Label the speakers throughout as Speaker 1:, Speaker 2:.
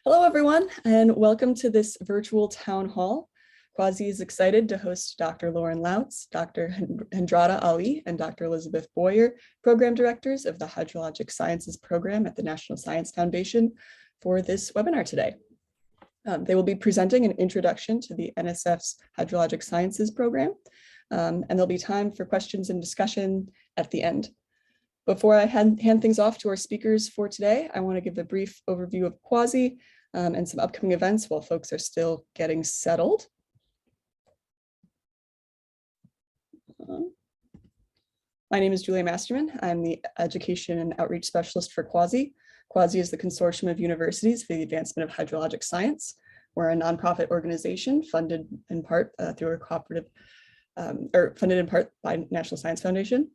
Speaker 1: Hello, everyone, and welcome to this virtual town hall. Quasi is excited to host Dr. Lauren Lautz, Dr. Hendratta Ali, and Dr. Elizabeth Boyer, program directors of the Hydrologic Sciences program at the National Science Foundation for this webinar today. They will be presenting an introduction to the NSF's Hydrologic Sciences program, and there'll be time for questions and discussion at the end. Before I hand things off to our speakers for today, I want to give a brief overview of Quasi and some upcoming events while folks are still getting settled. My name is Julia Masterman. I'm the Education and Outreach Specialist for Quasi. Quasi is the consortium of universities for the advancement of hydrologic science. We're a nonprofit organization funded in part through a cooperative, or funded in part by National Science Foundation.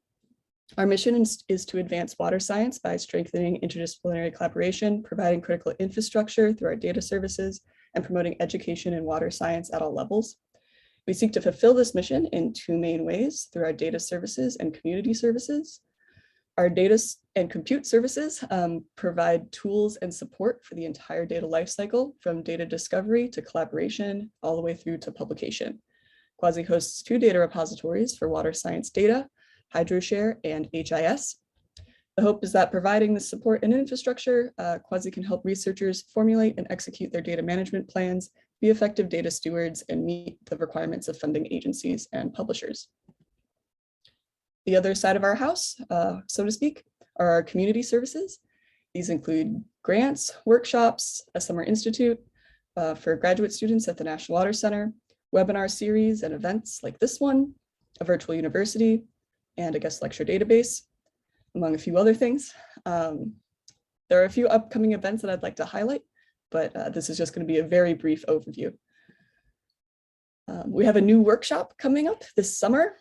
Speaker 1: Our mission is to advance water science by strengthening interdisciplinary collaboration, providing critical infrastructure through our data services, and promoting education in water science at all levels. We seek to fulfill this mission in two main ways: through our data services and community services. Our data and compute services provide tools and support for the entire data lifecycle, from data discovery to collaboration, all the way through to publication. Quasi hosts two data repositories for water science data, HydroShare and HIS. The hope is that providing the support and infrastructure, Quasi can help researchers formulate and execute their data management plans, be effective data stewards, and meet the requirements of funding agencies and publishers. The other side of our house, so to speak, are our community services. These include grants, workshops, a summer institute for graduate students at the National Water Center, webinar series and events like this one, a virtual university, and a guest lecture database, among a few other things. There are a few upcoming events that I'd like to highlight, but this is just going to be a very brief overview. We have a new workshop coming up this summer.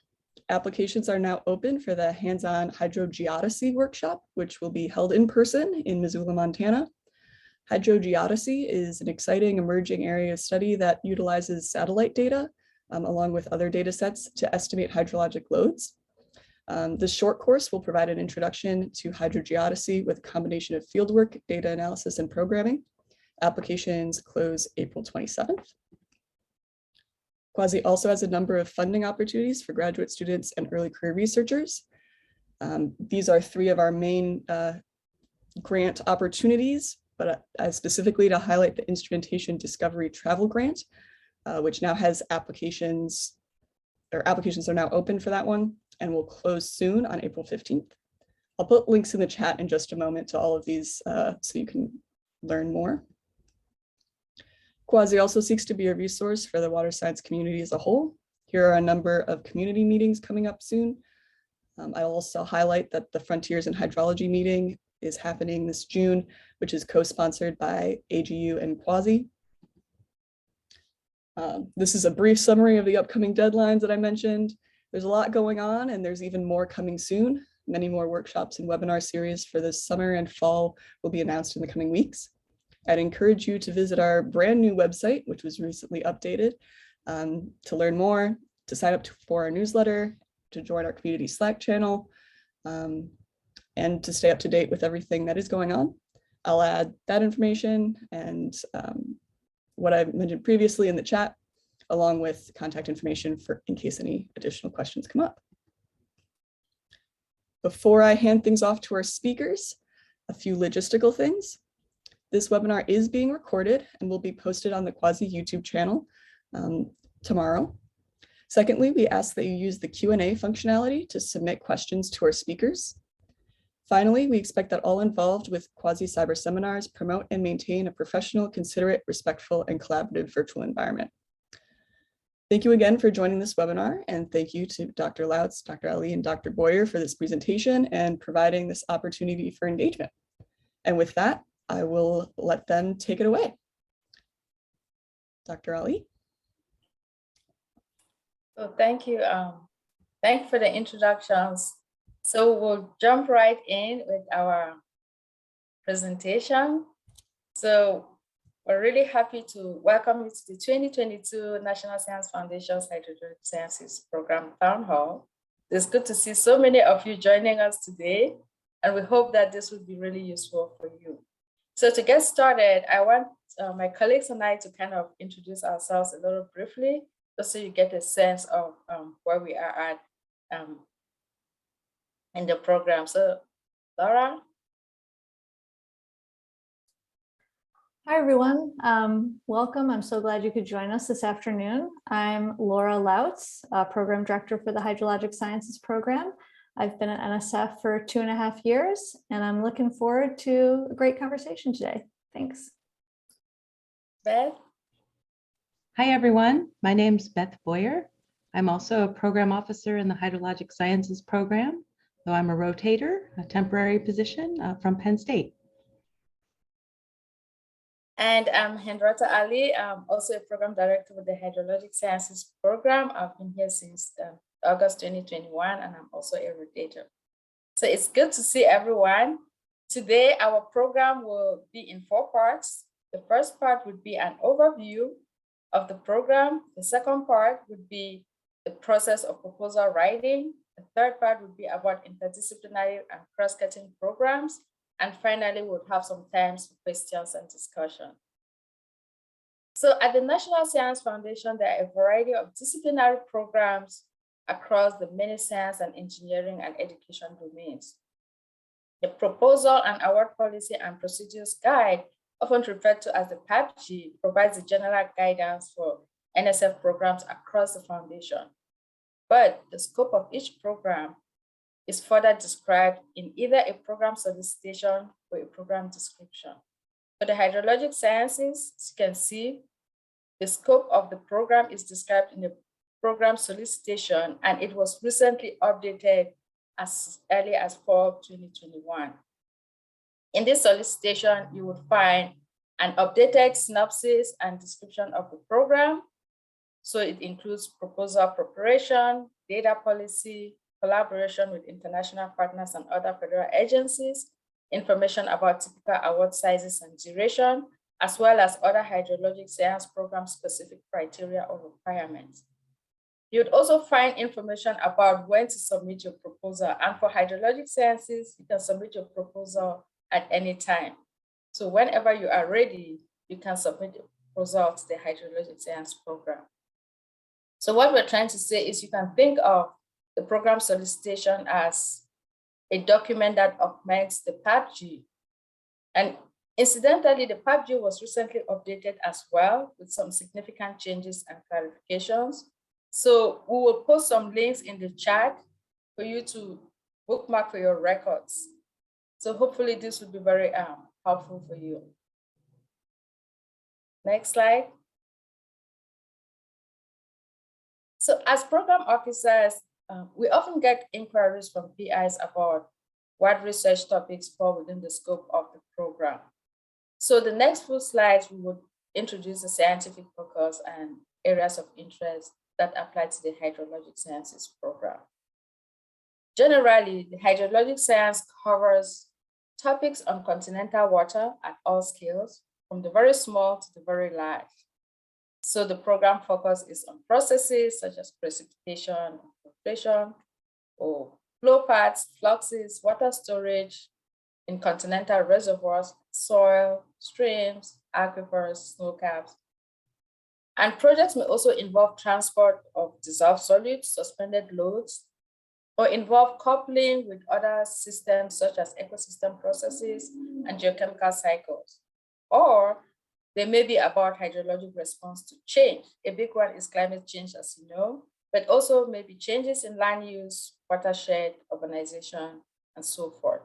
Speaker 1: Applications are now open for the hands-on hydrogeodesy workshop, which will be held in person in Missoula, Montana. Hydrogeodesy is an exciting emerging area of study that utilizes satellite data along with other data sets to estimate hydrologic loads. This short course will provide an introduction to hydrogeodesy with a combination of fieldwork, data analysis, and programming. Applications close April 27th. Quasi also has a number of funding opportunities for graduate students and early career researchers. These are three of our main grant opportunities, but specifically to highlight the Instrumentation Discovery Travel Grant, which now has applications are now open for that one and will close soon on April 15th. I'll put links in the chat in just a moment to all of these so you can learn more. Quasi also seeks to be a resource for the water science community as a whole. Here are a number of community meetings coming up soon. I'll also highlight that the Frontiers in Hydrology meeting is happening this June, which is co-sponsored by AGU and Quasi. This is a brief summary of the upcoming deadlines that I mentioned. There's a lot going on, and there's even more coming soon. Many more workshops and webinar series for this summer and fall will be announced in the coming weeks. I'd encourage you to visit our brand new website, which was recently updated, to learn more, to sign up for our newsletter, to join our community Slack channel, and to stay up to date with everything that is going on. I'll add that information and what I mentioned previously in the chat, along with contact information in case any additional questions come up. Before I hand things off to our speakers, a few logistical things. This webinar is being recorded and will be posted on the Quasi YouTube channel tomorrow. Secondly, we ask that you use the Q&A functionality to submit questions to our speakers. Finally, we expect that all involved with Quasi Cyber Seminars promote and maintain a professional, considerate, respectful, and collaborative virtual environment. Thank you again for joining this webinar, and thank you to Dr. Lautz, Dr. Ali, and Dr. Boyer for this presentation and providing this opportunity for engagement. And with that, I will let them take it away. Dr. Ali.
Speaker 2: So thank you. Thank you for the introductions. So we'll jump right in with our presentation. So we're really happy to welcome you to the 2022 National Science Foundation's Hydrologic Sciences Program Town Hall. It's good to see so many of you joining us today, and we hope that this will be really useful for you. So to get started, I want my colleagues and I to kind of introduce ourselves a little briefly, just so you get a sense of where we are at in the program. So Laura.
Speaker 3: Hi, everyone. Welcome. I'm so glad you could join us this afternoon. I'm Laura Lautz, Program Director for the Hydrologic Sciences Program. I've been at NSF for 2.5 years, and I'm looking forward to a great conversation today. Thanks.
Speaker 2: Beth.
Speaker 4: Hi, everyone. My name's Beth Boyer. I'm also a program officer in the Hydrologic Sciences program, though I'm a rotator, a temporary position from Penn State.
Speaker 2: And I'm Hendratta Ali. I'm also a program director with the Hydrologic Sciences program. I've been here since August 2021, and I'm also a rotator. So it's good to see everyone. Today, our program will be in 4 parts. The first part would be an overview of the program. The second part would be the process of proposal writing. The third part would be about interdisciplinary and cross-cutting programs. And finally, we'll have some time for questions and discussion. So at the National Science Foundation, there are a variety of disciplinary programs across the many science and engineering and education domains. The Proposal and Award Policy and Procedures Guide, often referred to as the PAPG, provides the general guidance for NSF programs across the foundation. But the scope of each program is further described in either a program solicitation or a program description. For the hydrologic sciences, as you can see, the scope of the program is described in the program solicitation, and it was recently updated as early as fall 2021. In this solicitation, you would find an updated synopsis and description of the program. So it includes proposal preparation, data policy, collaboration with international partners and other federal agencies, information about typical award sizes and duration, as well as other hydrologic science program specific criteria or requirements. You'd also find information about when to submit your proposal. And for hydrologic sciences, you can submit your proposal at any time. So whenever you are ready, you can submit your proposal to the hydrologic science program. So what we're trying to say is you can think of the program solicitation as a document that augments the PAPG. And incidentally, the PAPG was recently updated as well with some significant changes and clarifications. So we will post some links in the chat for you to bookmark for your records. So hopefully this will be very helpful for you. Next slide. So as program officers, we often get inquiries from PIs about what research topics fall within the scope of the program. So the next few slides, we would introduce the scientific focus and areas of interest that apply to the hydrologic sciences program. Generally, the hydrologic science covers topics on continental water at all scales, from the very small to the very large. So the program focus is on processes such as precipitation, filtration, or flow paths, fluxes, water storage in continental reservoirs, soil, streams, aquifers, snow caps. And projects may also involve transport of dissolved solids, suspended loads, or involve coupling with other systems such as ecosystem processes and geochemical cycles. Or they may be about hydrologic response to change. A big one is climate change, as you know, but also maybe changes in land use, watershed, urbanization, and so forth.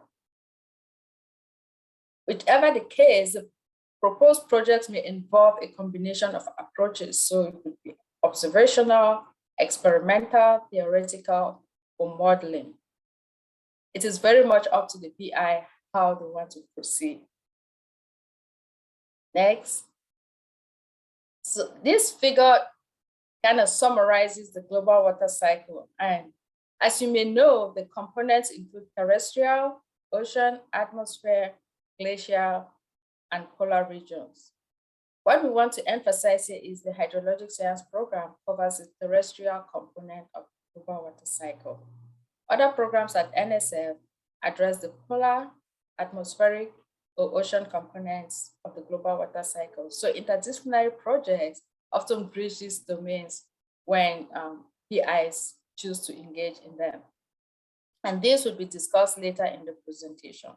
Speaker 2: Whichever the case, the proposed projects may involve a combination of approaches. So it could be observational, experimental, theoretical, or modeling. It is very much up to the PI how they want to proceed. Next. So this figure kind of summarizes the global water cycle. And as you may know, the components include terrestrial, ocean, atmosphere, glacial, and polar regions. What we want to emphasize here is the hydrologic science program covers the terrestrial component of the global water cycle. Other programs at NSF address the polar, atmospheric, or ocean components of the global water cycle. So interdisciplinary projects often bridge these domains when PIs choose to engage in them. And this will be discussed later in the presentation.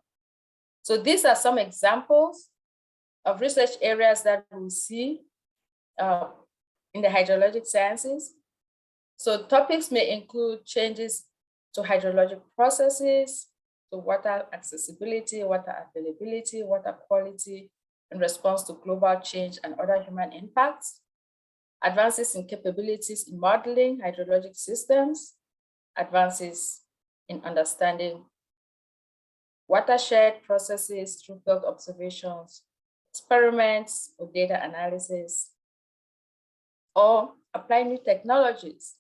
Speaker 2: So these are some examples of research areas that we see in the hydrologic sciences. So topics may include changes to hydrologic processes, to water accessibility, water availability, water quality in response to global change and other human impacts, advances in capabilities in modeling hydrologic systems, advances in understanding watershed processes through field observations, experiments or data analysis, or apply new technologies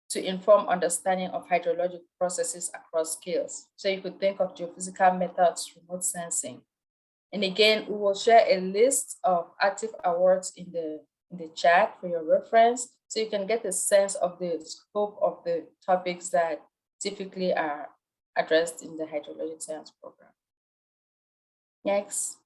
Speaker 2: to inform understanding of hydrologic processes across scales. So you could think of geophysical methods, remote sensing. And again, we will share a list of active awards in the chat for your reference, so you can get a sense of the scope of the topics that typically are addressed in the hydrologic science program. Next.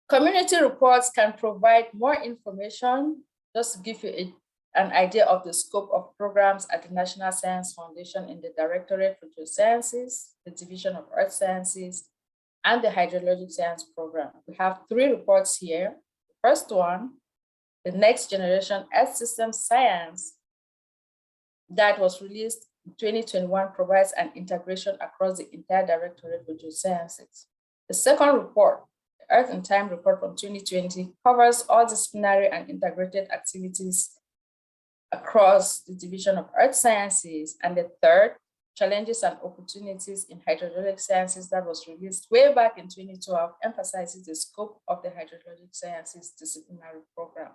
Speaker 2: Community reports can provide more information, just to give you an idea of the scope of programs at the National Science Foundation in the Directorate for Geosciences, the Division of Earth Sciences, and the Hydrologic Science Program. We have 3 reports here. The first one, the Next Generation Earth System Science, that was released in 2021, provides an integration across the entire Directorate for Geosciences. The second report, the Earth and Time report from 2020, covers all disciplinary and integrated activities across the Division of Earth Sciences. And the third, Challenges and Opportunities in Hydrologic Sciences, that was released way back in 2012, emphasizes the scope of the Hydrologic Sciences disciplinary program.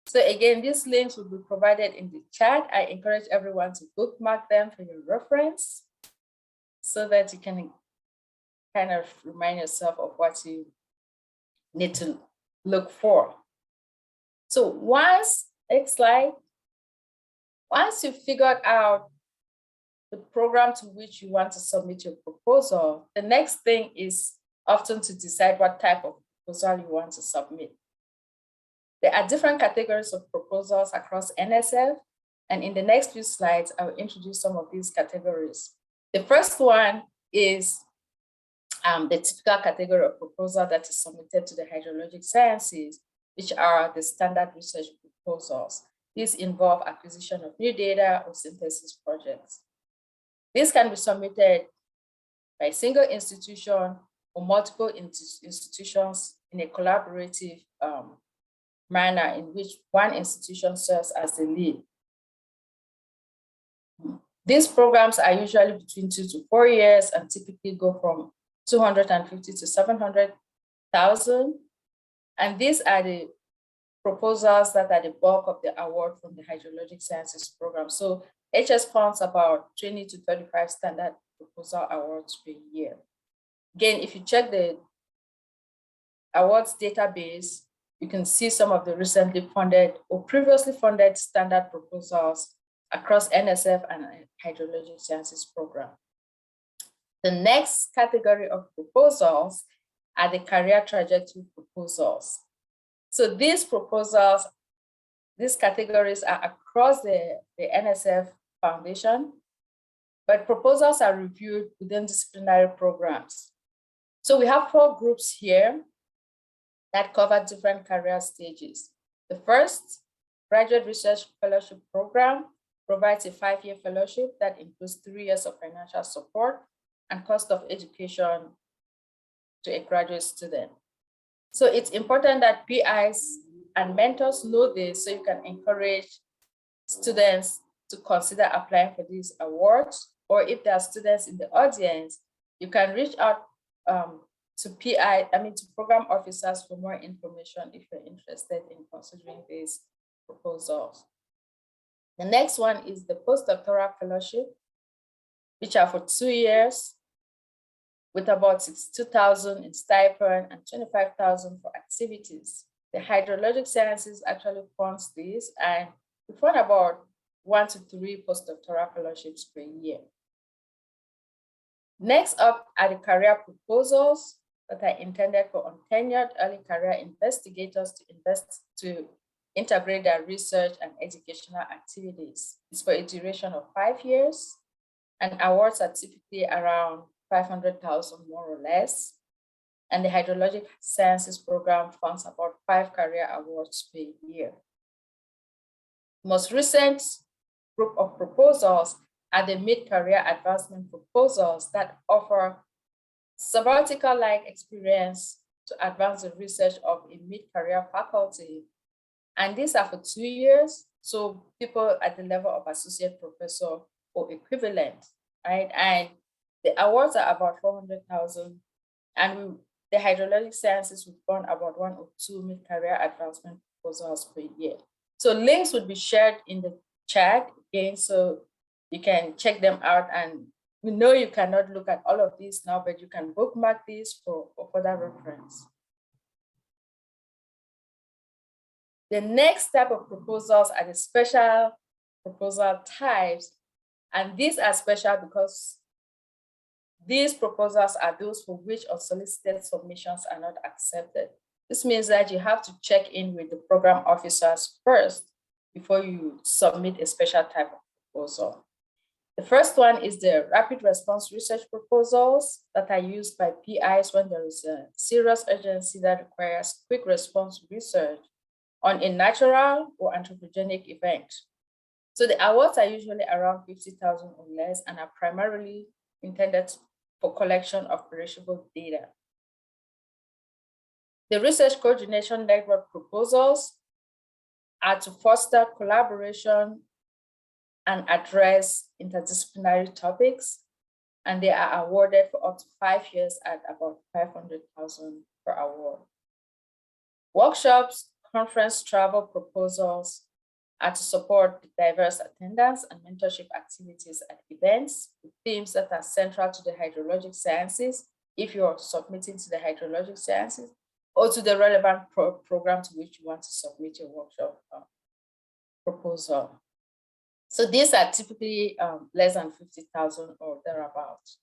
Speaker 2: So again, these links will be provided in the chat. I encourage everyone to bookmark them for your reference so that you can kind of remind yourself of what you need to look for. So next slide. Once you've figured out the program to which you want to submit your proposal, the next thing is often to decide what type of proposal you want to submit. There are different categories of proposals across NSF, and in the next few slides, I will introduce some of these categories. The first one is the typical category of proposal that is submitted to the hydrologic sciences, which are the standard research proposals. These involve acquisition of new data or synthesis projects. This can be submitted by a single institution or multiple institutions in a collaborative manner in which one institution serves as the lead. These programs are usually between 2 to 4 years and typically go from 250 to 700,000. And these are the proposals that are the bulk of the award from the Hydrologic Sciences program. So HS funds about 20 to 35 standard proposal awards per year. Again, if you check the awards database, you can see some of the recently funded or previously funded standard proposals across NSF and Hydrologic Sciences program. The next category of proposals are the career trajectory proposals. So these proposals, these categories are across the NSF Foundation, but proposals are reviewed within disciplinary programs. So we have 4 groups here that cover different career stages. The first, Graduate Research Fellowship Program, provides a 5-year fellowship that includes 3 years of financial support and cost of education to a graduate student. So it's important that PIs and mentors know this so you can encourage students to consider applying for these awards, or if there are students in the audience, you can reach out to program officers for more information if you're interested in considering these proposals. The next one is the postdoctoral fellowship, which are for 2 years with about 62,000 in stipend and 25,000 for activities. The Hydrologic Sciences actually funds these, and we fund about 1 to 3 postdoctoral fellowships per year. Next up are the career proposals that are intended for untenured early career investigators to integrate their research and educational activities. It's for a duration of 5 years, and awards are typically around 500,000 more or less. And the Hydrologic Sciences program funds about 5 career awards per year. Most recent group of proposals are the mid-career advancement proposals that offer sabbatical-like experience to advance the research of a mid-career faculty. And these are for 2 years, so people at the level of associate professor or equivalent, right? And the awards are about 400,000, and the Hydrologic Sciences will fund about 1 or 2 mid-career advancement proposals per year. So links would be shared in the chat again, so you can check them out. And we know you cannot look at all of these now, but you can bookmark these for further reference. The next type of proposals are the special proposal types. And these are special because these proposals are those for which unsolicited submissions are not accepted. This means that you have to check in with the program officers first before you submit a special type of proposal. The first one is the rapid response research proposals that are used by PIs when there is a serious urgency that requires quick response research on a natural or anthropogenic event. So the awards are usually around 50,000 or less and are primarily intended for collection of perishable data. The research coordination network proposals are to foster collaboration and address interdisciplinary topics, and they are awarded for up to 5 years at about 500,000 per award. Workshops, conference travel proposals are to support diverse attendance and mentorship activities at events with themes that are central to the hydrologic sciences, if you're submitting to the hydrologic sciences, or to the relevant program to which you want to submit your workshop proposal. So these are typically less than 50,000 or thereabouts.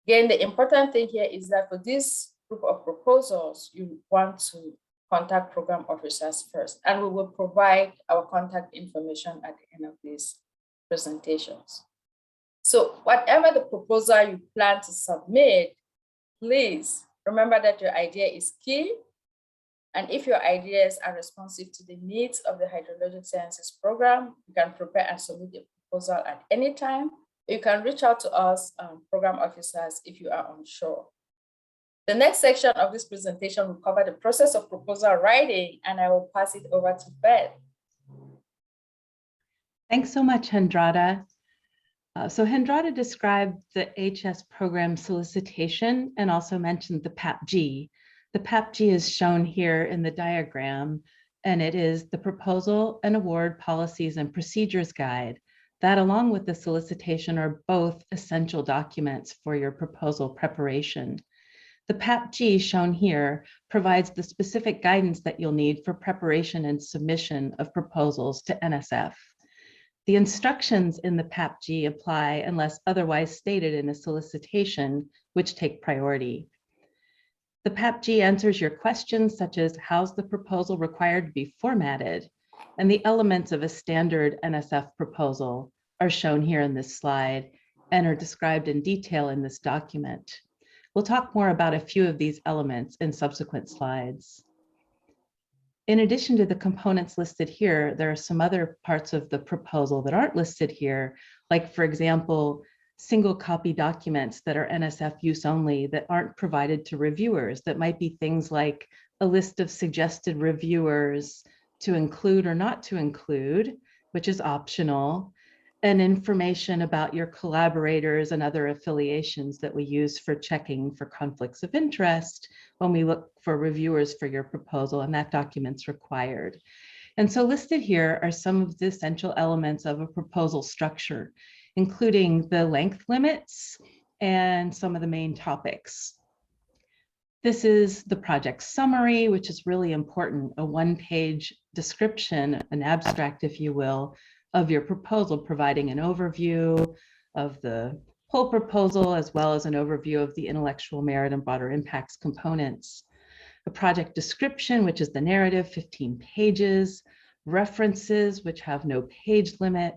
Speaker 2: Again, the important thing here is that for this group of proposals, you want to contact program officers first, and we will provide our contact information at the end of these presentations. So whatever the proposal you plan to submit, please remember that your idea is key. And if your ideas are responsive to the needs of the Hydrologic Sciences program, you can prepare and submit a proposal at any time. You can reach out to us, program officers, if you are unsure. The next section of this presentation will cover the process of proposal writing, and I will pass it over to Beth.
Speaker 4: Thanks so much, Hendratta. So Hendratta described the HS program solicitation and also mentioned the PAPG. The PAPG is shown here in the diagram, and it is the Proposal and Award Policies and Procedures Guide. That, along with the solicitation, are both essential documents for your proposal preparation. The PAPG shown here provides the specific guidance that you'll need for preparation and submission of proposals to NSF. The instructions in the PAPG apply unless otherwise stated in a solicitation, which take priority. The PAPG answers your questions such as how's the proposal required to be formatted, and the elements of a standard NSF proposal are shown here in this slide and are described in detail in this document. We'll talk more about a few of these elements in subsequent slides. In addition to the components listed here, there are some other parts of the proposal that aren't listed here, like, for example, single copy documents that are NSF use only that aren't provided to reviewers. That might be things like a list of suggested reviewers to include or not to include, which is optional, and information about your collaborators and other affiliations that we use for checking for conflicts of interest when we look for reviewers for your proposal, and that document's required. And so listed here are some of the essential elements of a proposal structure, including the length limits and some of the main topics. This is the project summary, which is really important, a one-page description, an abstract, if you will, of your proposal, providing an overview of the whole proposal, as well as an overview of the intellectual merit and broader impacts components. A project description, which is the narrative, 15 pages, references, which have no page limit,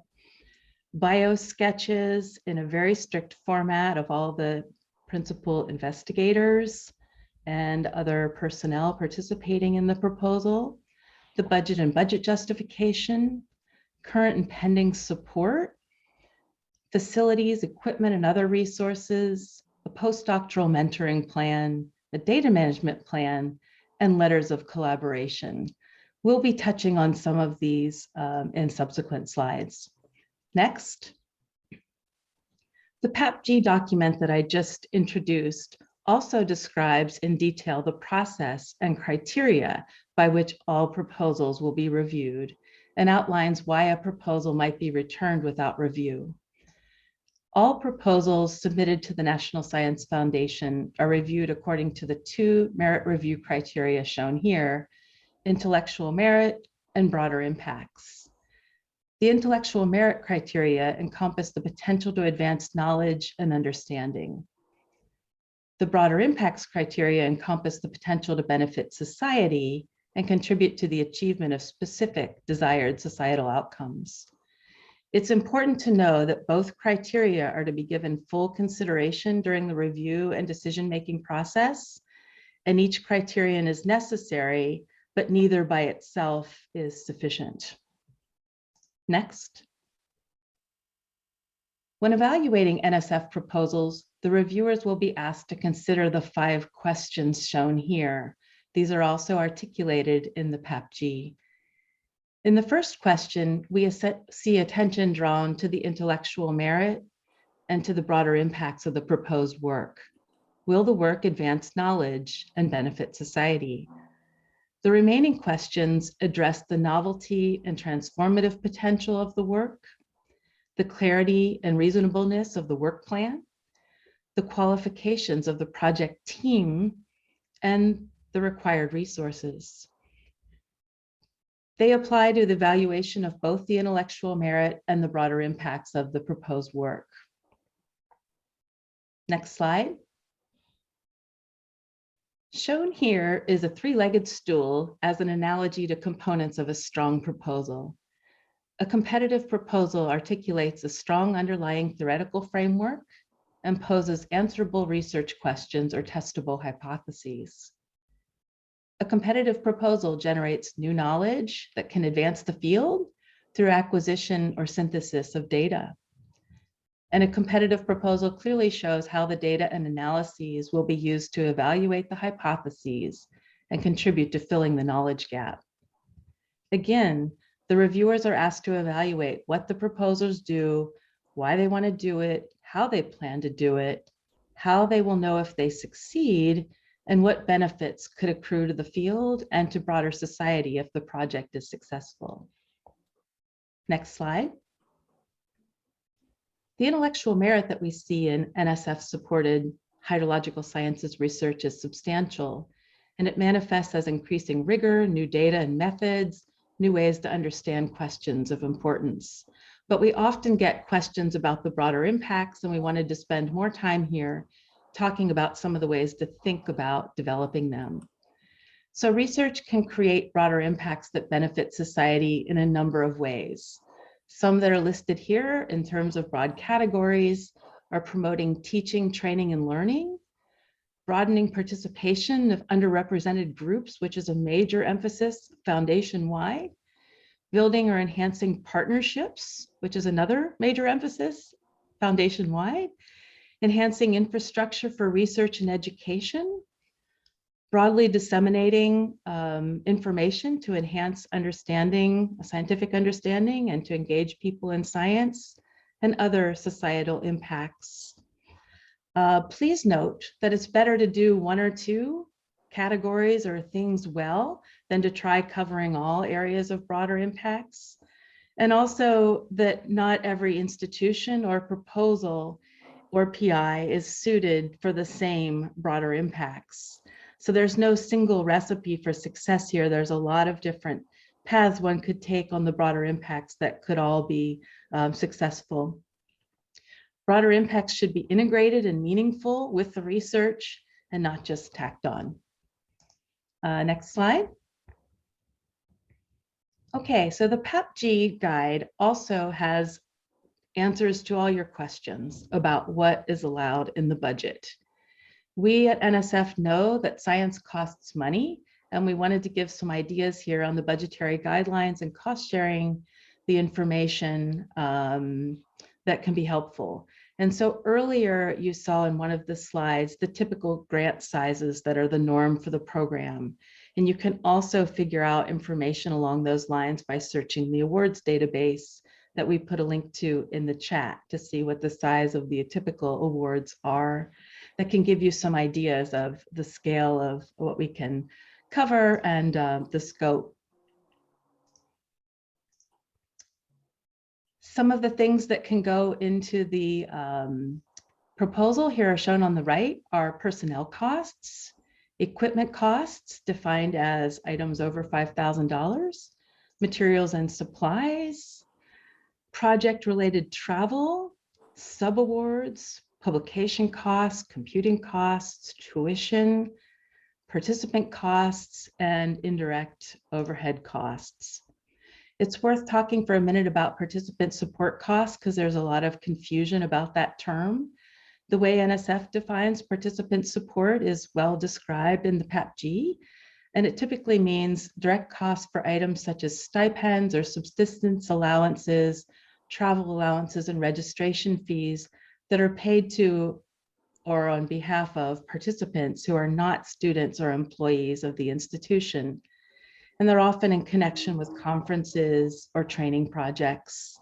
Speaker 4: bio sketches in a very strict format of all the principal investigators and other personnel participating in the proposal, the budget and budget justification, current and pending support, facilities, equipment, and other resources, a postdoctoral mentoring plan, a data management plan, and letters of collaboration. We'll be touching on some of these in subsequent slides. Next. The PAPG document that I just introduced also describes in detail the process and criteria by which all proposals will be reviewed and outlines why a proposal might be returned without review. All proposals submitted to the National Science Foundation are reviewed according to the 2 merit review criteria shown here: intellectual merit and broader impacts. The intellectual merit criteria encompass the potential to advance knowledge and understanding. The broader impacts criteria encompass the potential to benefit society and contribute to the achievement of specific desired societal outcomes. It's important to know that both criteria are to be given full consideration during the review and decision-making process, and each criterion is necessary, but neither by itself is sufficient. Next. When evaluating NSF proposals, the reviewers will be asked to consider the 5 questions shown here. These are also articulated in the PAPG. In the first question, we see attention drawn to the intellectual merit and to the broader impacts of the proposed work. Will the work advance knowledge and benefit society? The remaining questions address the novelty and transformative potential of the work, the clarity and reasonableness of the work plan, the qualifications of the project team, and the required resources. They apply to the evaluation of both the intellectual merit and the broader impacts of the proposed work. Next slide. Shown here is a 3-legged stool as an analogy to components of a strong proposal. A competitive proposal articulates a strong underlying theoretical framework and poses answerable research questions or testable hypotheses. A competitive proposal generates new knowledge that can advance the field through acquisition or synthesis of data. And a competitive proposal clearly shows how the data and analyses will be used to evaluate the hypotheses and contribute to filling the knowledge gap. Again, the reviewers are asked to evaluate what the proposals do, why they want to do it, how they plan to do it, how they will know if they succeed, and what benefits could accrue to the field and to broader society if the project is successful. Next slide. The intellectual merit that we see in NSF-supported hydrological sciences research is substantial, and it manifests as increasing rigor, new data and methods, new ways to understand questions of importance. But we often get questions about the broader impacts, and we wanted to spend more time here talking about some of the ways to think about developing them. So research can create broader impacts that benefit society in a number of ways. Some that are listed here in terms of broad categories are promoting teaching, training, and learning, broadening participation of underrepresented groups, which is a major emphasis foundation-wide, building or enhancing partnerships, which is another major emphasis foundation-wide, enhancing infrastructure for research and education, broadly disseminating information to enhance understanding, scientific understanding, and to engage people in science, and other societal impacts. Please note that it's better to do 1 or 2 categories or things well than to try covering all areas of broader impacts. And also that not every institution or proposal or PI is suited for the same broader impacts. So there's no single recipe for success here. There's a lot of different paths one could take on the broader impacts that could all be successful. Broader impacts should be integrated and meaningful with the research and not just tacked on. Next slide. Okay, so the PAPG guide also has answers to all your questions about what is allowed in the budget. We at NSF know that science costs money, and we wanted to give some ideas here on the budgetary guidelines and cost sharing the information that can be helpful. And so earlier you saw in one of the slides the typical grant sizes that are the norm for the program. And you can also figure out information along those lines by searching the awards database that we put a link to in the chat to see what the size of the typical awards are. That can give you some ideas of the scale of what we can cover and the scope. Some of the things that can go into the proposal here are shown on the right are personnel costs, equipment costs defined as items over $5,000, materials and supplies, project-related travel, subawards, publication costs, computing costs, tuition, participant costs, and indirect overhead costs. It's worth talking for a minute about participant support costs because there's a lot of confusion about that term. The way NSF defines participant support is well described in the PAPG, and it typically means direct costs for items such as stipends or subsistence allowances, travel allowances, and registration fees that are paid to or on behalf of participants who are not students or employees of the institution. And they're often in connection with conferences or training projects.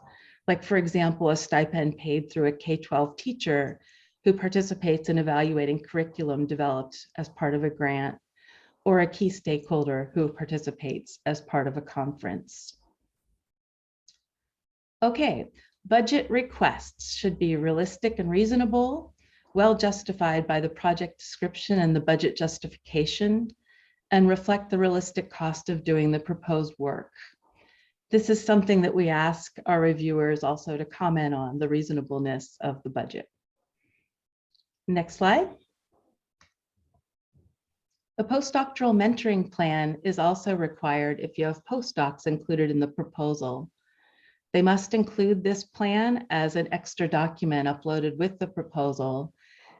Speaker 4: Like, for example, a stipend paid through a K-12 teacher who participates in evaluating curriculum developed as part of a grant, or a key stakeholder who participates as part of a conference. Okay, budget requests should be realistic and reasonable, well justified by the project description and the budget justification, and reflect the realistic cost of doing the proposed work. This is something that we ask our reviewers also to comment on, the reasonableness of the budget. Next slide. A postdoctoral mentoring plan is also required if you have postdocs included in the proposal. They must include this plan as an extra document uploaded with the proposal.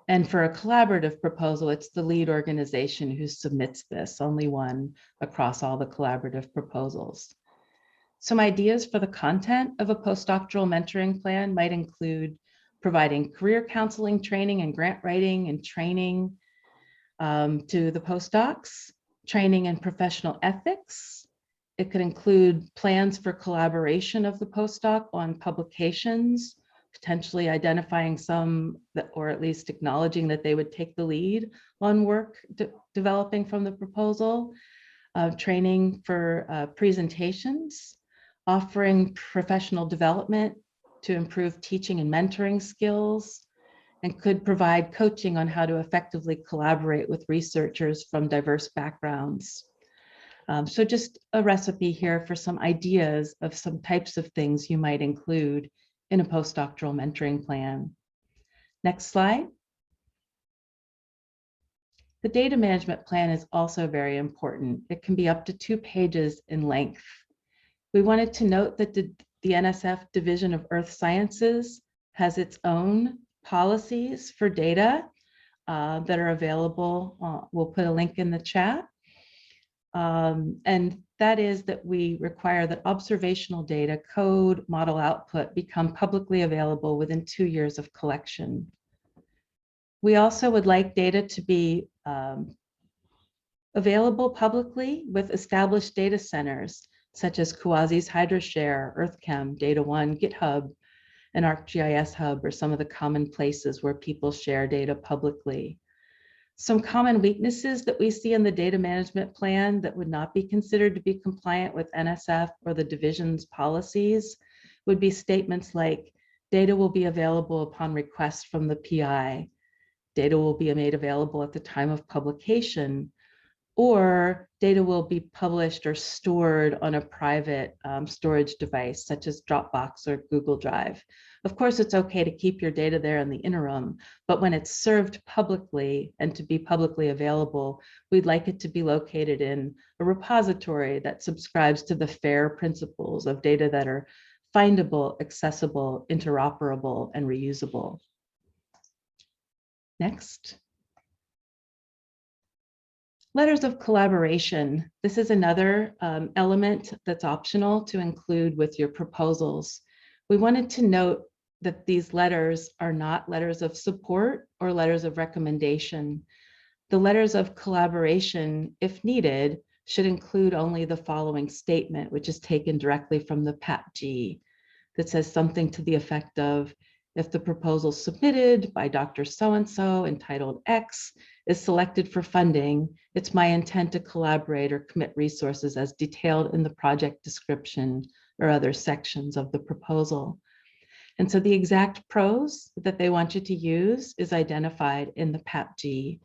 Speaker 4: And for a collaborative proposal, it's the lead organization who submits this, only one across all the collaborative proposals. Some ideas for the content of a postdoctoral mentoring plan might include providing career counseling training and grant writing and training to the postdocs, training in professional ethics. It could include plans for collaboration of the postdoc on publications, potentially identifying some, or at least acknowledging that they would take the lead on work developing from the proposal, training for presentations, offering professional development to improve teaching and mentoring skills, and could provide coaching on how to effectively collaborate with researchers from diverse backgrounds. So just a recipe here for some ideas of some types of things you might include in a postdoctoral mentoring plan. Next slide. The data management plan is also very important. It can be up to 2 pages in length. We wanted to note that the NSF Division of Earth Sciences has its own policies for data that are available. We'll put a link in the chat. And that is that we require that observational data, code, model output become publicly available within 2 years of collection. We also would like data to be available publicly with established data centers, such as Kwazi's HydroShare, EarthChem, DataOne, GitHub, and ArcGIS Hub are some of the common places where people share data publicly. Some common weaknesses that we see in the data management plan that would not be considered to be compliant with NSF or the division's policies would be statements like, data will be available upon request from the PI. Data will be made available at the time of publication, or data will be published or stored on a private storage device, such as Dropbox or Google Drive. Of course, it's okay to keep your data there in the interim, but when it's served publicly and to be publicly available, we'd like it to be located in a repository that subscribes to the FAIR principles of data that are findable, accessible, interoperable, and reusable. Next. Letters of collaboration. This is another element that's optional to include with your proposals. We wanted to note that these letters are not letters of support or letters of recommendation. The letters of collaboration, if needed, should include only the following statement, which is taken directly from the PAPG, that says something to the effect of, if the proposal submitted by Dr. So-and-so entitled X is selected for funding, it's my intent to collaborate or commit resources as detailed in the project description or other sections of the proposal. And so the exact prose that they want you to use is identified in the PAPG.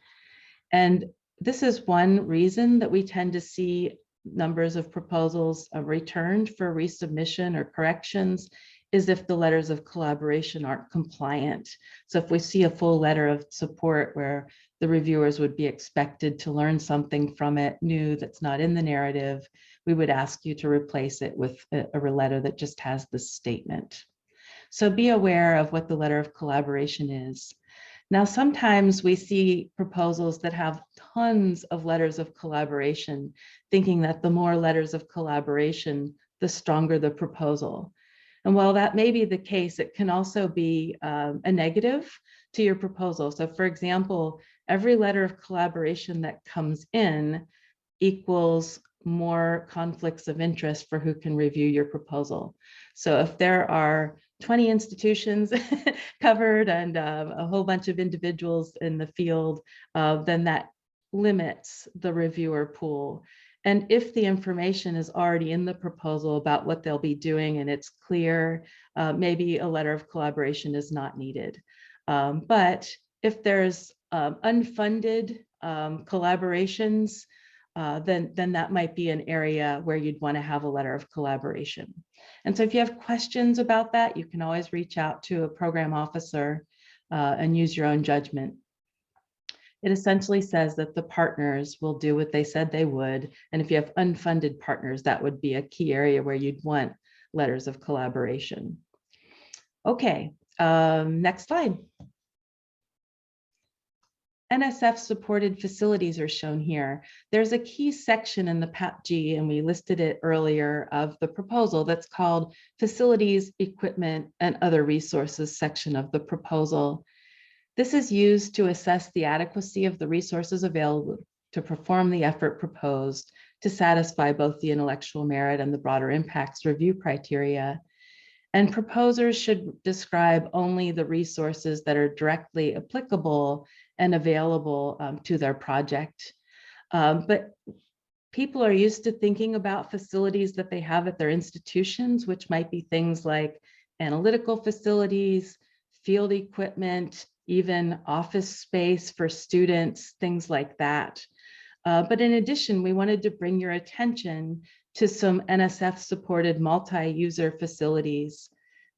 Speaker 4: And this is one reason that we tend to see numbers of proposals returned for resubmission or corrections, is if the letters of collaboration aren't compliant. So if we see a full letter of support where the reviewers would be expected to learn something from it new that's not in the narrative, we would ask you to replace it with a letter that just has the statement. So be aware of what the letter of collaboration is. Now, sometimes we see proposals that have tons of letters of collaboration, thinking that the more letters of collaboration, the stronger the proposal. And while that may be the case, it can also be a negative to your proposal. So for example, every letter of collaboration that comes in equals more conflicts of interest for who can review your proposal. So if there are 20 institutions covered and a whole bunch of individuals in the field, then that limits the reviewer pool. And if the information is already in the proposal about what they'll be doing and it's clear, maybe a letter of collaboration is not needed. But if there's unfunded collaborations, then that might be an area where you'd want to have a letter of collaboration. And so if you have questions about that, you can always reach out to a program officer and use your own judgment. It essentially says that the partners will do what they said they would. And if you have unfunded partners, that would be a key area where you'd want letters of collaboration. Okay, next slide. NSF supported facilities are shown here. There's a key section in the PAPG, and we listed it earlier, of the proposal that's called Facilities, Equipment, and Other Resources section of the proposal. This is used to assess the adequacy of the resources available to perform the effort proposed to satisfy both the intellectual merit and the broader impacts review criteria. And proposers should describe only the resources that are directly applicable and available to their project. But people are used to thinking about facilities that they have at their institutions, which might be things like analytical facilities, field equipment, even office space for students, things like that. But in addition, we wanted to bring your attention to some NSF-supported multi-user facilities.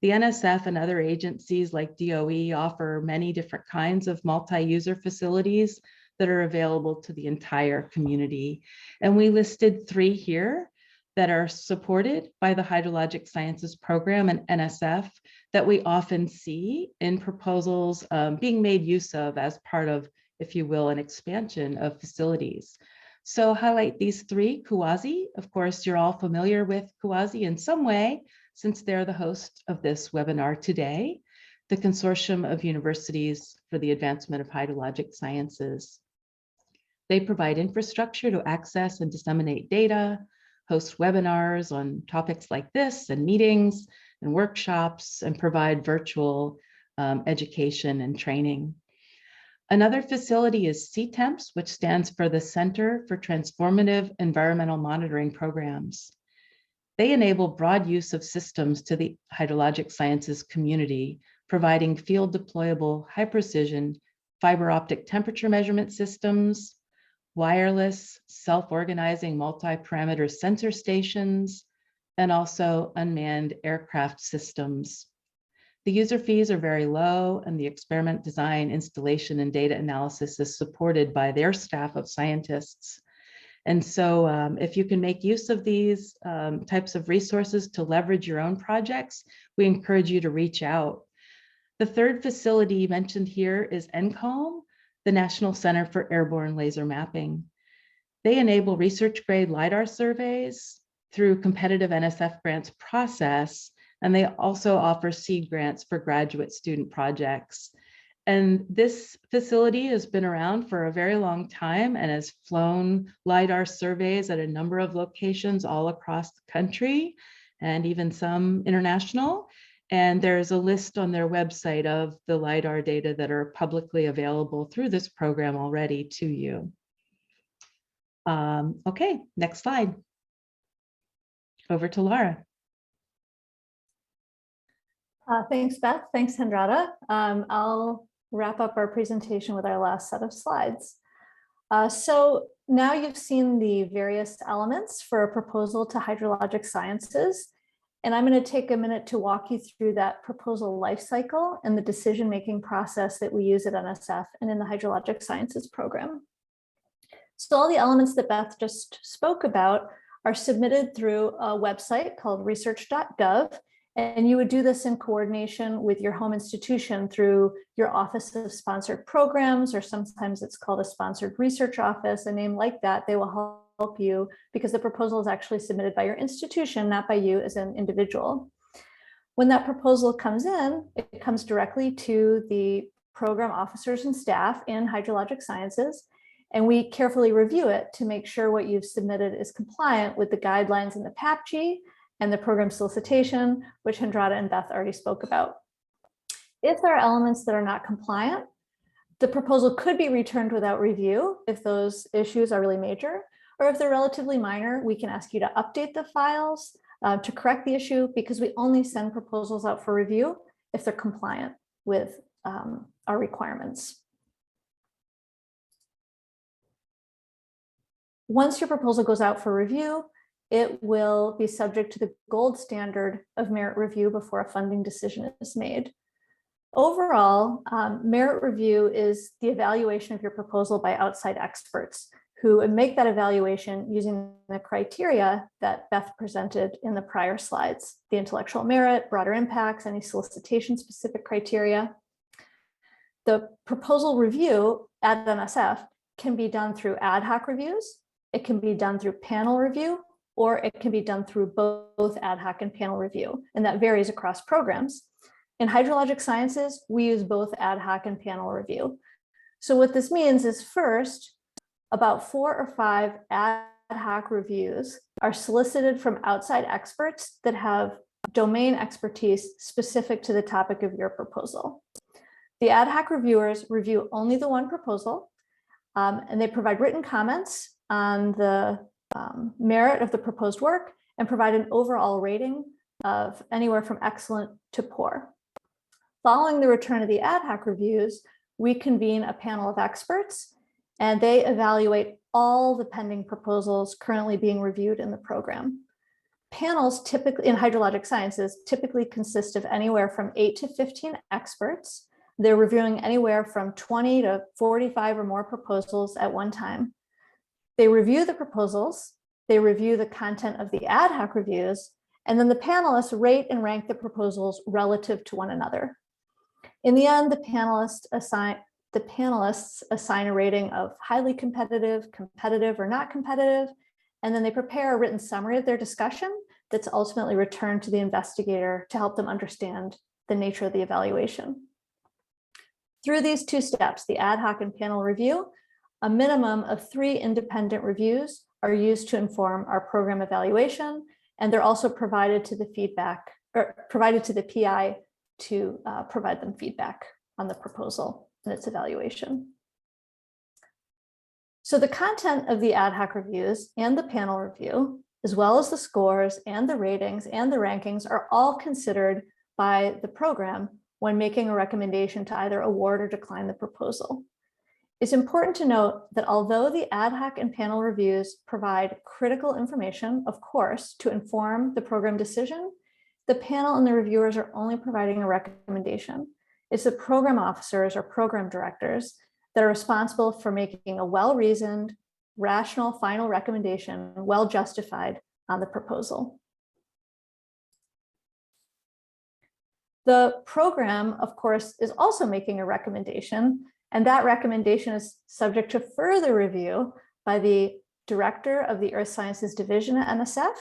Speaker 4: The NSF and other agencies like DOE offer many different kinds of multi-user facilities that are available to the entire community. And we listed 3 here that are supported by the Hydrologic Sciences Program and NSF that we often see in proposals being made use of as part of, if you will, an expansion of facilities. So highlight these 3. Kuwazi, of course, you're all familiar with Kuwazi in some way, since they're the host of this webinar today, the Consortium of Universities for the Advancement of Hydrologic Sciences. They provide infrastructure to access and disseminate data, host webinars on topics like this and meetings and workshops, and provide virtual education and training. Another facility is CTEMPS, which stands for the Center for Transformative Environmental Monitoring Programs. They enable broad use of systems to the hydrologic sciences community, providing field deployable high precision fiber optic temperature measurement systems, wireless, self-organizing multi-parameter sensor stations, and also unmanned aircraft systems. The user fees are very low, and the experiment design, installation, and data analysis is supported by their staff of scientists. And so if you can make use of these types of resources to leverage your own projects, we encourage you to reach out. The third facility mentioned here is NCALM, the National Center for Airborne Laser Mapping. They enable research-grade LiDAR surveys through competitive NSF grants process, and they also offer seed grants for graduate student projects. And this facility has been around for a very long time and has flown LiDAR surveys at a number of locations all across the country and even some international. And there's a list on their website of the LiDAR data that are publicly available through this program already to you. Okay, next slide. Over to Laura.
Speaker 3: Thanks, Beth. Thanks, Hendratta. I'll wrap up our presentation with our last set of slides. So now you've seen the various elements for a proposal to hydrologic sciences. And I'm going to take a minute to walk you through that proposal lifecycle and the decision-making process that we use at NSF and in the hydrologic sciences program. So all the elements that Beth just spoke about are submitted through a website called research.gov. And you would do this in coordination with your home institution through your Office of Sponsored Programs, or sometimes it's called a Sponsored Research Office, a name like that. They will help you because the proposal is actually submitted by your institution, not by you as an individual. When that proposal comes in, it comes directly to the program officers and staff in hydrologic sciences, and we carefully review it to make sure what you've submitted is compliant with the guidelines in the PAPG and the program solicitation, which Hendratta and Beth already spoke about. If there are elements that are not compliant, the proposal could be returned without review if those issues are really major, or if they're relatively minor, we can ask you to update the files to correct the issue, because we only send proposals out for review if they're compliant with our requirements. Once your proposal goes out for review, it will be subject to the gold standard of merit review before a funding decision is made. Overall, merit review is the evaluation of your proposal by outside experts who make that evaluation using the criteria that Beth presented in the prior slides: the intellectual merit, broader impacts, any solicitation specific criteria. The proposal review at NSF can be done through ad hoc reviews, it can be done through panel review, or it can be done through both ad hoc and panel review, and that varies across programs. In hydrologic sciences, we use both ad hoc and panel review. So what this means is, first, about 4 or 5 ad hoc reviews are solicited from outside experts that have domain expertise specific to the topic of your proposal. The ad hoc reviewers review only the one proposal, and they provide written comments on the merit of the proposed work and provide an overall rating of anywhere from excellent to poor. Following the return of the ad hoc reviews, we convene a panel of experts, and they evaluate all the pending proposals currently being reviewed in the program. Panels typically in hydrologic sciences typically consist of anywhere from 8 to 15 experts. They're reviewing anywhere from 20 to 45 or more proposals at one time. They review the proposals, they review the content of the ad hoc reviews, and then the panelists rate and rank the proposals relative to one another. In the end, the panelists assign a rating of highly competitive, competitive, or not competitive, and then they prepare a written summary of their discussion that's ultimately returned to the investigator to help them understand the nature of the evaluation. Through these 2 steps, the ad hoc and panel review, a minimum of 3 independent reviews are used to inform our program evaluation, and they're also provided to the PI to provide them feedback on the proposal and its evaluation. So the content of the ad hoc reviews and the panel review, as well as the scores and the ratings and the rankings, are all considered by the program when making a recommendation to either award or decline the proposal. It's important to note that although the ad hoc and panel reviews provide critical information, of course, to inform the program decision, the panel and the reviewers are only providing a recommendation. It's the program officers or program directors that are responsible for making a well-reasoned, rational final recommendation, well justified on the proposal. The program, of course, is also making a recommendation, and that recommendation is subject to further review by the director of the Earth Sciences Division at NSF,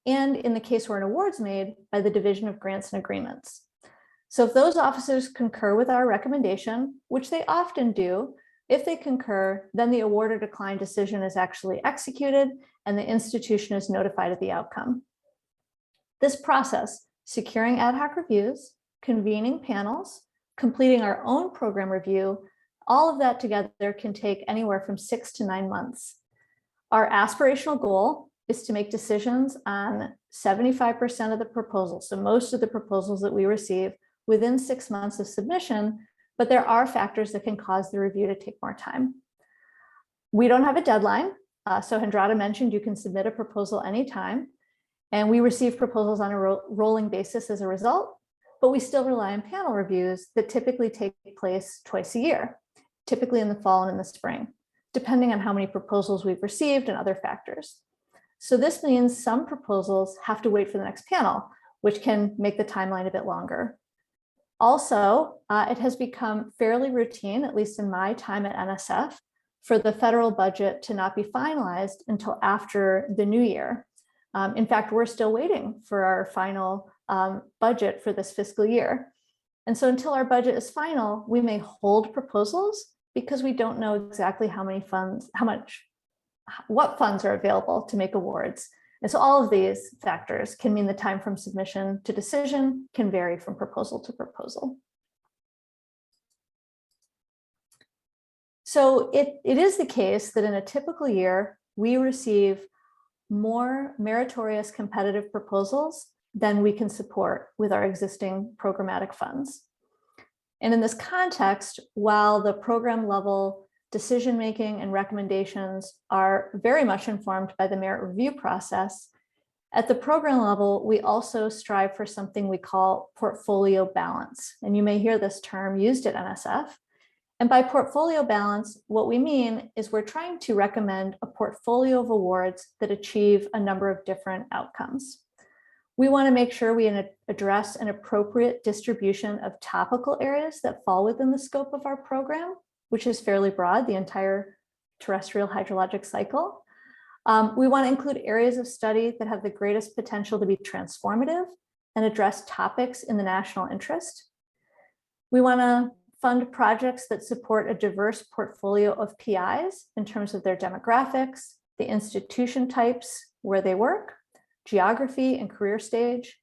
Speaker 3: and in the case where an award's made, by the Division of Grants and Agreements. So if those officers concur with our recommendation, which they often do, if they concur, then the award or decline decision is actually executed and the institution is notified of the outcome. This process, securing ad hoc reviews, convening panels, completing our own program review, all of that together can take anywhere from 6 to 9 months. Our aspirational goal is to make decisions on 75% of the proposals, so most of the proposals that we receive within 6 months of submission, but there are factors that can cause the review to take more time. We don't have a deadline. So Hendratta mentioned you can submit a proposal anytime, and we receive proposals on a rolling basis as a result, but we still rely on panel reviews that typically take place twice a year, typically in the fall and in the spring, depending on how many proposals we've received and other factors. So this means some proposals have to wait for the next panel, which can make the timeline a bit longer. Also, it has become fairly routine, at least in my time at NSF, for the federal budget to not be finalized until after the new year. In fact, we're still waiting for our final budget for this fiscal year. And so until our budget is final, we may hold proposals because we don't know exactly how many funds, what funds are available to make awards. And so all of these factors can mean the time from submission to decision can vary from proposal to proposal. So it is the case that in a typical year, we receive more meritorious competitive proposals than we can support with our existing programmatic funds. And in this context, while the program level decision-making and recommendations are very much informed by the merit review process, at the program level, we also strive for something we call portfolio balance. And you may hear this term used at NSF. And by portfolio balance, what we mean is we're trying to recommend a portfolio of awards that achieve a number of different outcomes. We want to make sure we address an appropriate distribution of topical areas that fall within the scope of our program, which is fairly broad, the entire terrestrial hydrologic cycle. We want to include areas of study that have the greatest potential to be transformative and address topics in the national interest. We want to fund projects that support a diverse portfolio of PIs in terms of their demographics, the institution types where they work, geography and career stage.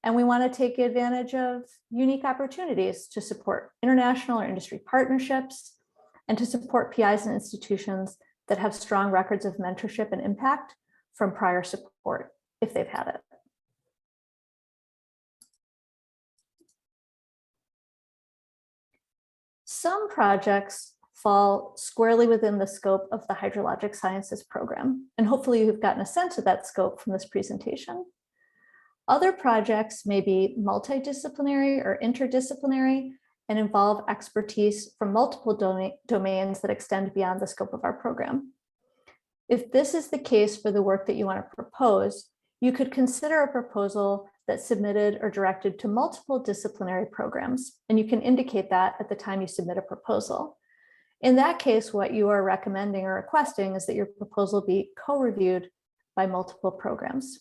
Speaker 3: And we want to take advantage of unique opportunities to support international or industry partnerships and to support PIs and institutions that have strong records of mentorship and impact from prior support, if they've had it. Some projects fall squarely within the scope of the Hydrologic Sciences program, and hopefully you've gotten a sense of that scope from this presentation. Other projects may be multidisciplinary or interdisciplinary and involve expertise from multiple domains that extend beyond the scope of our program. If this is the case for the work that you want to propose, you could consider a proposal that's submitted or directed to multiple disciplinary programs, and you can indicate that at the time you submit a proposal. In that case, what you are recommending or requesting is that your proposal be co-reviewed by multiple programs.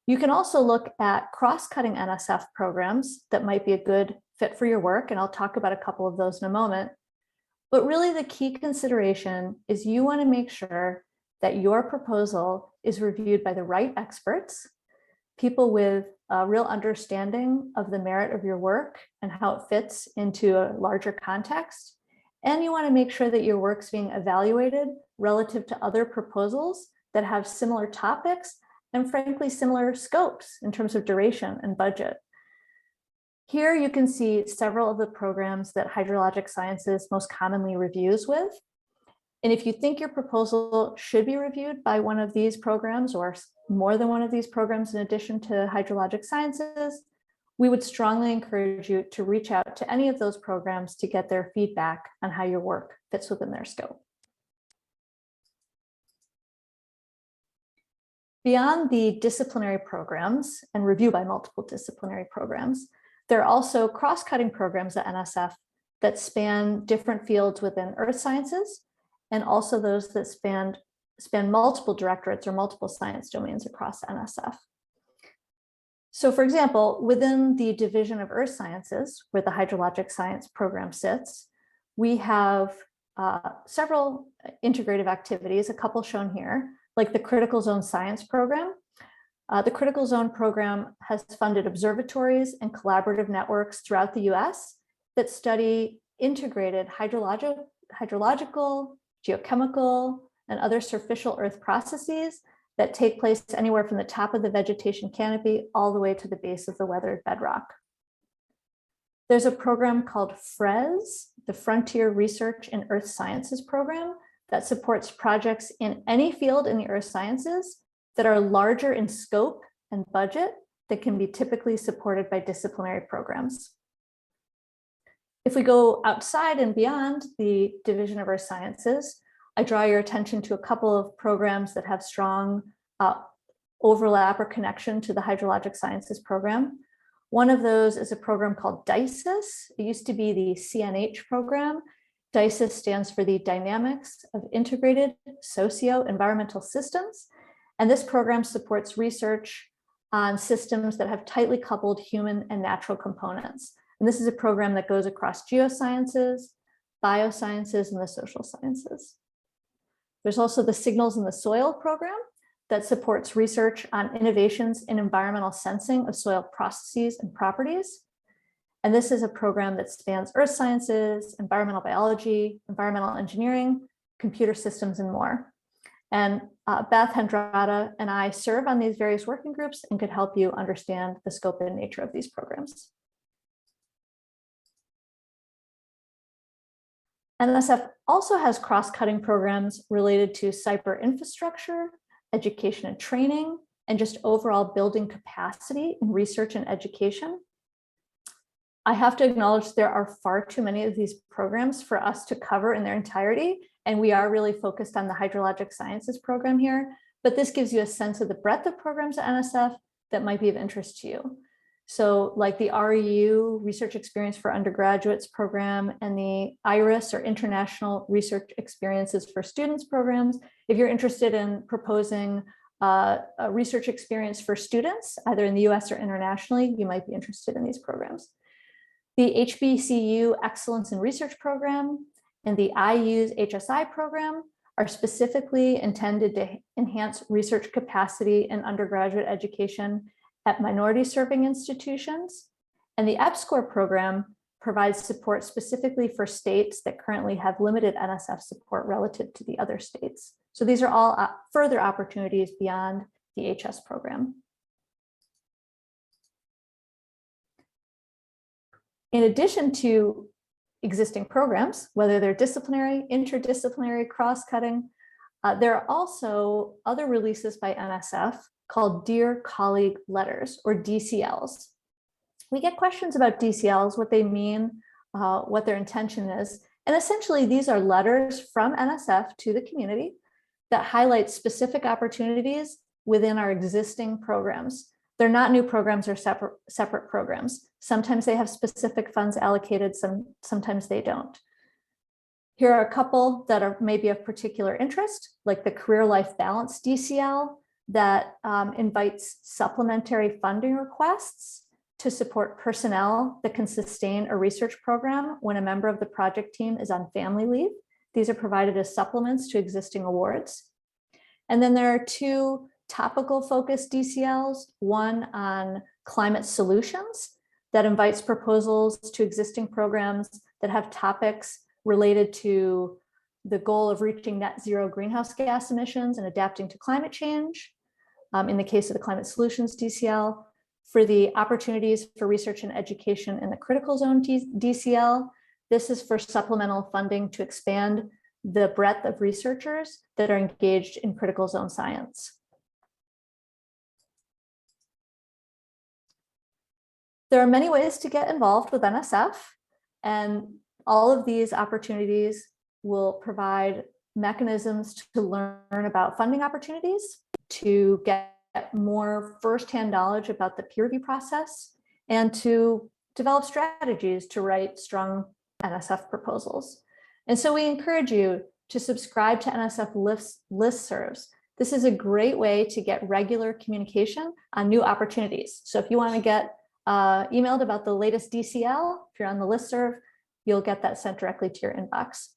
Speaker 3: You can also look at cross-cutting NSF programs that might be a good fit for your work, and I'll talk about a couple of those in a moment. But really the key consideration is you want to make sure that your proposal is reviewed by the right experts, people with a real understanding of the merit of your work and how it fits into a larger context. And you want to make sure that your work's being evaluated relative to other proposals that have similar topics and frankly, similar scopes in terms of duration and budget. Here you can see several of the programs that Hydrologic Sciences most commonly reviews with. And if you think your proposal should be reviewed by one of these programs or more than one of these programs in addition to Hydrologic Sciences, we would strongly encourage you to reach out to any of those programs to get their feedback on how your work fits within their scope. Beyond the disciplinary programs and review by multiple disciplinary programs, there are also cross-cutting programs at NSF that span different fields within earth sciences, and also those that span multiple directorates or multiple science domains across NSF. So for example, within the Division of Earth Sciences, where the Hydrologic Science program sits, we have several integrative activities, a couple shown here, like the Critical Zone Science program. The Critical Zone program has funded observatories and collaborative networks throughout the US that study integrated hydrological, geochemical, and other surficial earth processes that take place anywhere from the top of the vegetation canopy all the way to the base of the weathered bedrock. There's a program called FRES, the Frontier Research in Earth Sciences program, that supports projects in any field in the earth sciences that are larger in scope and budget that can be typically supported by disciplinary programs. If we go outside and beyond the Division of Earth Sciences, I draw your attention to a couple of programs that have strong overlap or connection to the Hydrologic Sciences program. One of those is a program called DISIS. It used to be the CNH program. DISIS stands for the Dynamics of Integrated Socio-Environmental Systems. And this program supports research on systems that have tightly coupled human and natural components. And this is a program that goes across geosciences, biosciences, and the social sciences. There's also the Signals in the Soil program that supports research on innovations in environmental sensing of soil processes and properties. And this is a program that spans earth sciences, environmental biology, environmental engineering, computer systems, and more. And Beth, Hendratta, and I serve on these various working groups and could help you understand the scope and nature of these programs. NSF also has cross-cutting programs related to cyber infrastructure, education and training, and just overall building capacity in research and education. I have to acknowledge there are far too many of these programs for us to cover in their entirety, and we are really focused on the Hydrologic Sciences program here, but this gives you a sense of the breadth of programs at NSF that might be of interest to you. So like the REU, Research Experience for Undergraduates program, and the IRIS, or International Research Experiences for Students programs. If you're interested in proposing a research experience for students, either in the US or internationally, you might be interested in these programs. The HBCU Excellence in Research program and the IU's HSI program are specifically intended to enhance research capacity in undergraduate education at minority serving institutions. And the EPSCoR program provides support specifically for states that currently have limited NSF support relative to the other states. So these are all further opportunities beyond the HS program. In addition to existing programs, whether they're disciplinary, interdisciplinary, cross-cutting, there are also other releases by NSF called Dear Colleague Letters, or DCLs. We get questions about DCLs, what they mean, what their intention is. And essentially, these are letters from NSF to the community that highlight specific opportunities within our existing programs. They're not new programs or separate programs. Sometimes they have specific funds allocated, sometimes they don't. Here are a couple that are maybe of particular interest, like the Career Life Balance DCL that invites supplementary funding requests to support personnel that can sustain a research program when a member of the project team is on family leave. These are provided as supplements to existing awards. And then there are two topical focused DCLs, one on climate solutions that invites proposals to existing programs that have topics related to the goal of reaching net zero greenhouse gas emissions and adapting to climate change. In the case of the Climate Solutions DCL, For the opportunities for research and education in the critical zone DCL, this is for supplemental funding to expand the breadth of researchers that are engaged in critical zone science. There are many ways to get involved with NSF, and all of these opportunities will provide mechanisms to learn about funding opportunities, to get more firsthand knowledge about the peer review process, and to develop strategies to write strong NSF proposals. And so we encourage you to subscribe to NSF listservs. This is a great way to get regular communication on new opportunities. So if you want to get emailed about the latest DCL, if you're on the listserv, you'll get that sent directly to your inbox.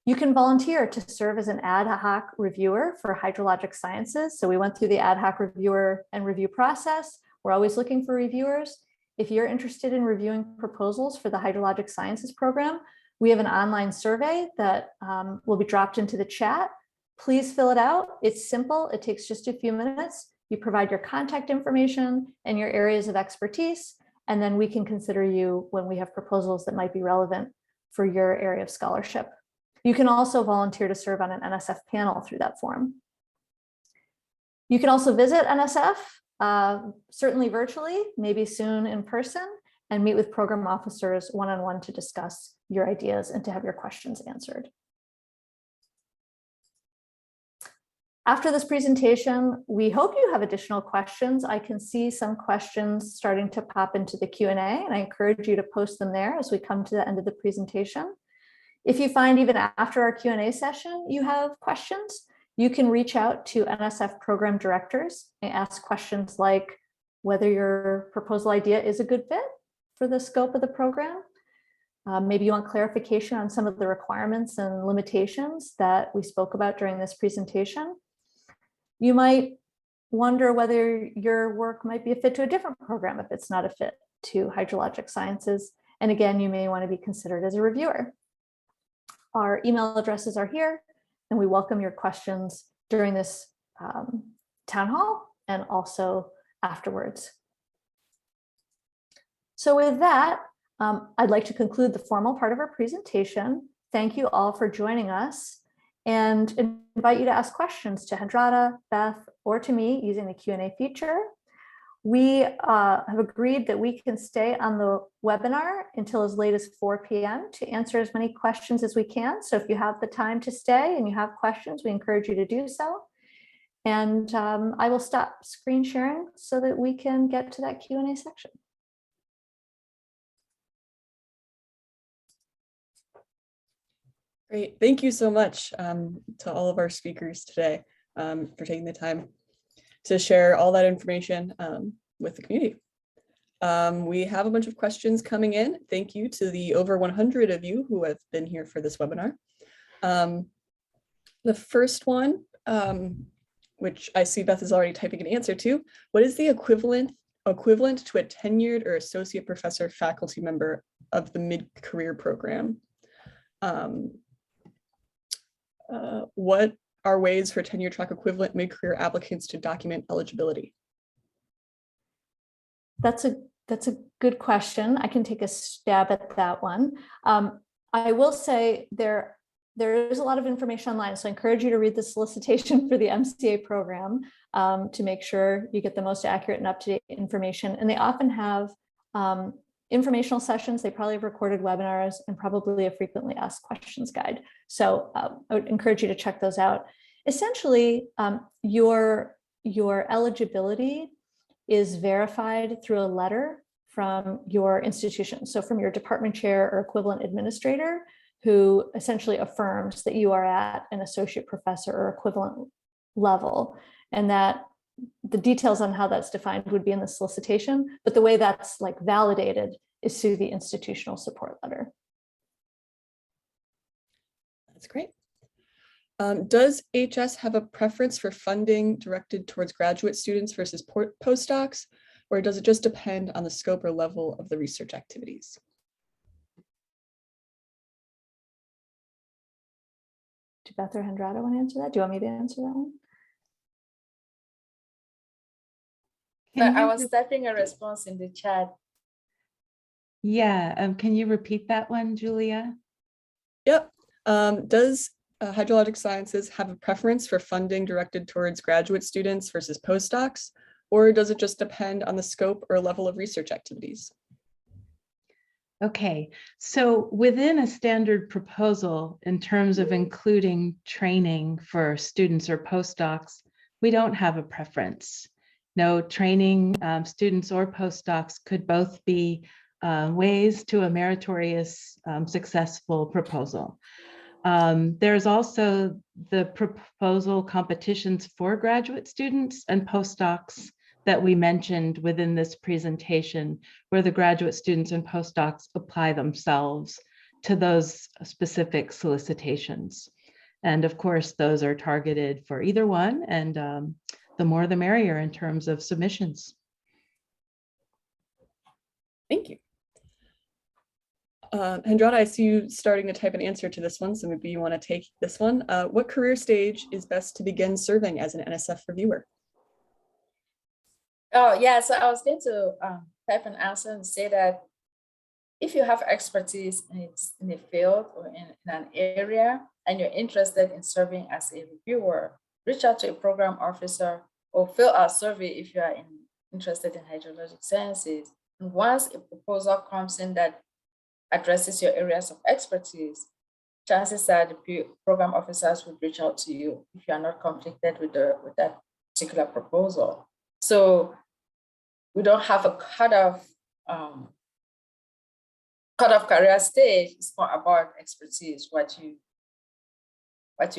Speaker 3: You can volunteer to serve as an ad hoc reviewer for hydrologic sciences. So we went through the ad hoc reviewer and review process. We're always looking for reviewers. If you're interested in reviewing proposals for the hydrologic sciences program, we have an online survey that will be dropped into the chat. Please fill it out. It's simple. It takes just a few minutes. You provide your contact information and your areas of expertise, and then we can consider you when we have proposals that might be relevant for your area of scholarship. You can also volunteer to serve on an NSF panel through that form. You can also visit NSF, certainly virtually, maybe soon in person, and meet with program officers one-on-one to discuss your ideas and to have your questions answered. After this presentation, we hope you have additional questions. I can see some questions starting to pop into the Q&A, and I encourage you to post them there as we come to the end of the presentation. If you find even after our Q&A session you have questions, you can reach out to NSF program directors and ask questions like whether your proposal idea is a good fit for the scope of the program. Maybe you want clarification on some of the requirements and limitations that we spoke about during this presentation. You might wonder whether your work might be a fit to a different program if it's not a fit to hydrologic sciences. And again, you may want to be considered as a reviewer. Our email addresses are here, and we welcome your questions during this town hall and also afterwards. So with that, I'd like to conclude the formal part of our presentation. Thank you all for joining us, and invite you to ask questions to Hendratta, Beth, or to me using the Q&A feature. We have agreed that we can stay on the webinar until as late as 4 p.m. to answer as many questions as we can. So if you have the time to stay and you have questions, we encourage you to do so. And I will stop screen sharing so that we can get to that Q&A section.
Speaker 1: Great. Thank you so much to all of our speakers today for taking the time to share all that information with the community. We have a bunch of questions coming in. Thank you to the over 100 of you who have been here for this webinar. The first one, which I see Beth is already typing an answer to, what is the equivalent to a tenured or associate professor faculty member of the mid-career program? What are ways for tenure track equivalent mid-career applicants to document eligibility?
Speaker 3: That's a good question. I can take a stab at that one. I will say there is a lot of information online, so I encourage you to read the solicitation for the MCA program to make sure you get the most accurate and up-to-date information. And they often have informational sessions. They probably have recorded webinars and probably a frequently asked questions guide. So I would encourage you to check those out. Essentially, your eligibility is verified through a letter from your institution. So from your department chair or equivalent administrator, who essentially affirms that you are at an associate professor or equivalent level, and that the details on how that's defined would be in the solicitation, but the way that's like validated is through the institutional support letter.
Speaker 1: That's great. Does HS have a preference for funding directed towards graduate students versus postdocs, or does it just depend on the scope or level of the research activities?
Speaker 3: Do Beth or Hendratta want to answer that? Do you want me to answer that one?
Speaker 2: So I
Speaker 4: you
Speaker 2: was typing a response in the chat.
Speaker 4: Yeah, can you repeat that one, Julia?
Speaker 1: Yep. Does Hydrologic Sciences have a preference for funding directed towards graduate students versus postdocs, or does it just depend on the scope or level of research activities?
Speaker 4: Okay, so within a standard proposal, in terms of including training for students or postdocs, we don't have a preference. No, training students or postdocs could both be ways to a meritorious, successful proposal. There's also the proposal competitions for graduate students and postdocs that we mentioned within this presentation, where the graduate students and postdocs apply themselves to those specific solicitations. And of course, those are targeted for either one, and the more the merrier in terms of submissions.
Speaker 1: Thank you. Hendratta, I see you starting to type an answer to this one, so maybe you want to take this one. What career stage is best to begin serving as an NSF reviewer?
Speaker 2: Oh, yeah. So I was going to type an answer and say that if you have expertise in a field or in an area and you're interested in serving as a reviewer, reach out to a program officer or fill out a survey if you are interested in hydrologic sciences. And once a proposal comes in that addresses your areas of expertise, chances are the program officers would reach out to you if you are not conflicted with that particular proposal. So we don't have a cutoff career stage. It's more about expertise, what you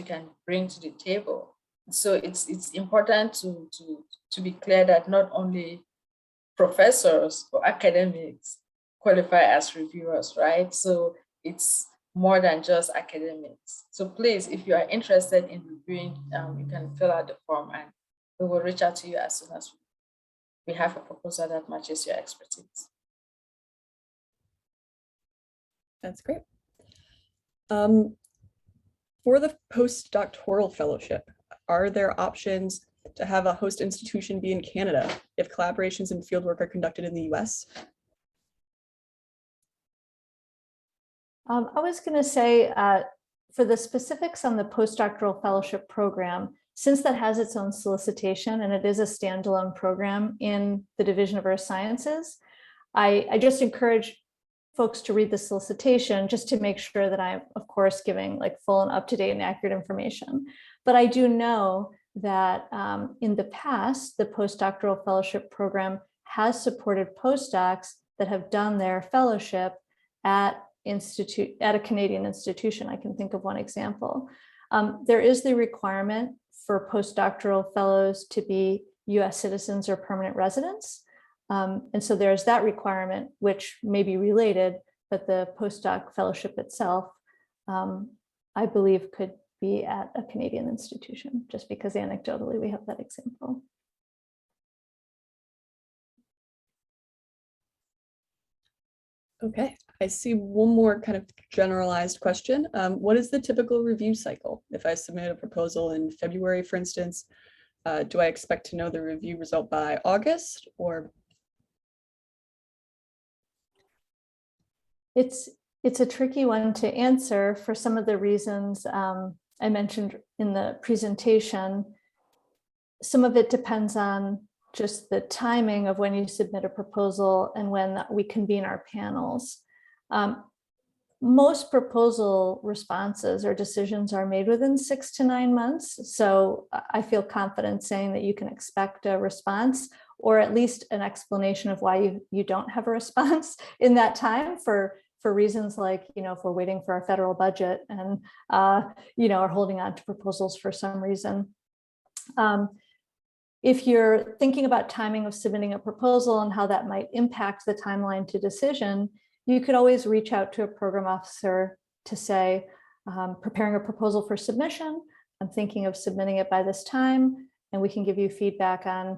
Speaker 2: can bring to the table. So it's important to be clear that not only professors or academics qualify as reviewers, right? So it's more than just academics. So please, if you are interested in reviewing, you can fill out the form and we will reach out to you as soon as we have a proposal that matches your expertise.
Speaker 1: That's great. For the postdoctoral fellowship, are there options to have a host institution be in Canada if collaborations and fieldwork are conducted in the US?
Speaker 3: I was going to say, for the specifics on the postdoctoral fellowship program, since that has its own solicitation and it is a standalone program in the Division of Earth Sciences, I just encourage folks to read the solicitation just to make sure that I'm, of course, giving like full and up-to-date and accurate information. But I do know that in the past, the postdoctoral fellowship program has supported postdocs that have done their fellowship at a Canadian institution. I can think of one example. There is the requirement for postdoctoral fellows to be US citizens or permanent residents. And so there's that requirement, which may be related, but the postdoc fellowship itself, I believe, could be at a Canadian institution, just because anecdotally we have that example.
Speaker 1: Okay, I see one more kind of generalized question. What is the typical review cycle? If I submit a proposal in February, for instance, do I expect to know the review result by August or?
Speaker 3: It's a tricky one to answer for some of the reasons I mentioned in the presentation. Some of it depends on just the timing of when you submit a proposal and when we convene our panels. Most proposal responses or decisions are made within 6 to 9 months. So I feel confident saying that you can expect a response, or at least an explanation of why you don't have a response in that time for reasons like, if we're waiting for our federal budget and, are holding on to proposals for some reason. If you're thinking about timing of submitting a proposal and how that might impact the timeline to decision, you could always reach out to a program officer to say, preparing a proposal for submission, I'm thinking of submitting it by this time, and we can give you feedback on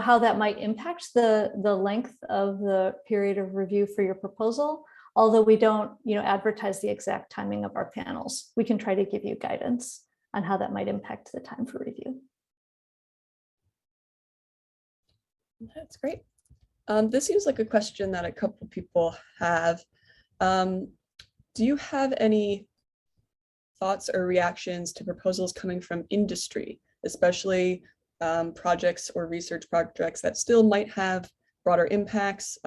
Speaker 3: how that might impact the length of the period of review for your proposal. Although we don't advertise the exact timing of our panels, we can try to give you guidance on how that might impact the time for review.
Speaker 1: That's great. This seems like a question that a couple people have. Do you have any thoughts or reactions to proposals coming from industry, especially projects or research projects that still might have broader impacts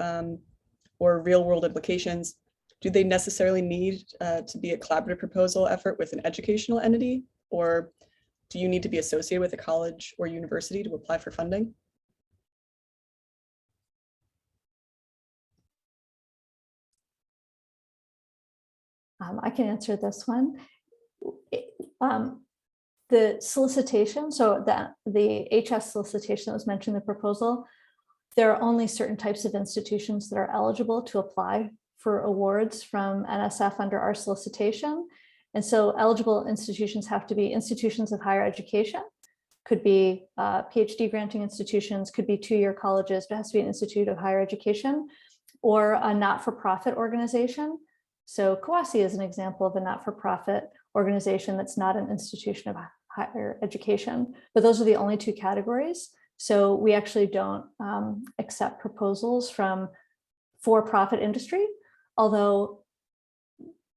Speaker 1: or real world implications? Do they necessarily need to be a collaborative proposal effort with an educational entity, or do you need to be associated with a college or university to apply for funding?
Speaker 3: I can answer this one. The solicitation, so the HS solicitation that was mentioned in the proposal, there are only certain types of institutions that are eligible to apply for awards from NSF under our solicitation. And so eligible institutions have to be institutions of higher education, could be PhD granting institutions, could be two-year colleges, but it has to be an institute of higher education, or a not-for-profit organization. So COASI is an example of a not-for-profit organization that's not an institution of higher education, but those are the only two categories. So we actually don't accept proposals from for-profit industry, although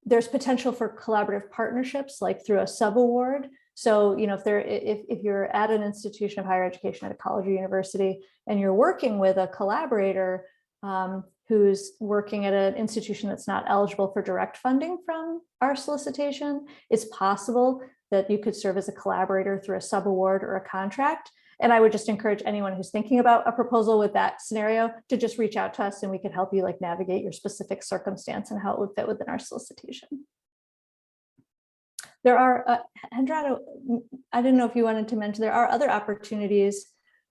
Speaker 3: there's potential for collaborative partnerships, like through a sub-award. So, you know, if you're at an institution of higher education at a college or university, and you're working with a collaborator who's working at an institution that's not eligible for direct funding from our solicitation, it's possible that you could serve as a collaborator through a sub-award or a contract. And I would just encourage anyone who's thinking about a proposal with that scenario to just reach out to us, and we could help you like navigate your specific circumstance and how it would fit within our solicitation. There are, Hendratta, I didn't know if you wanted to mention, there are other opportunities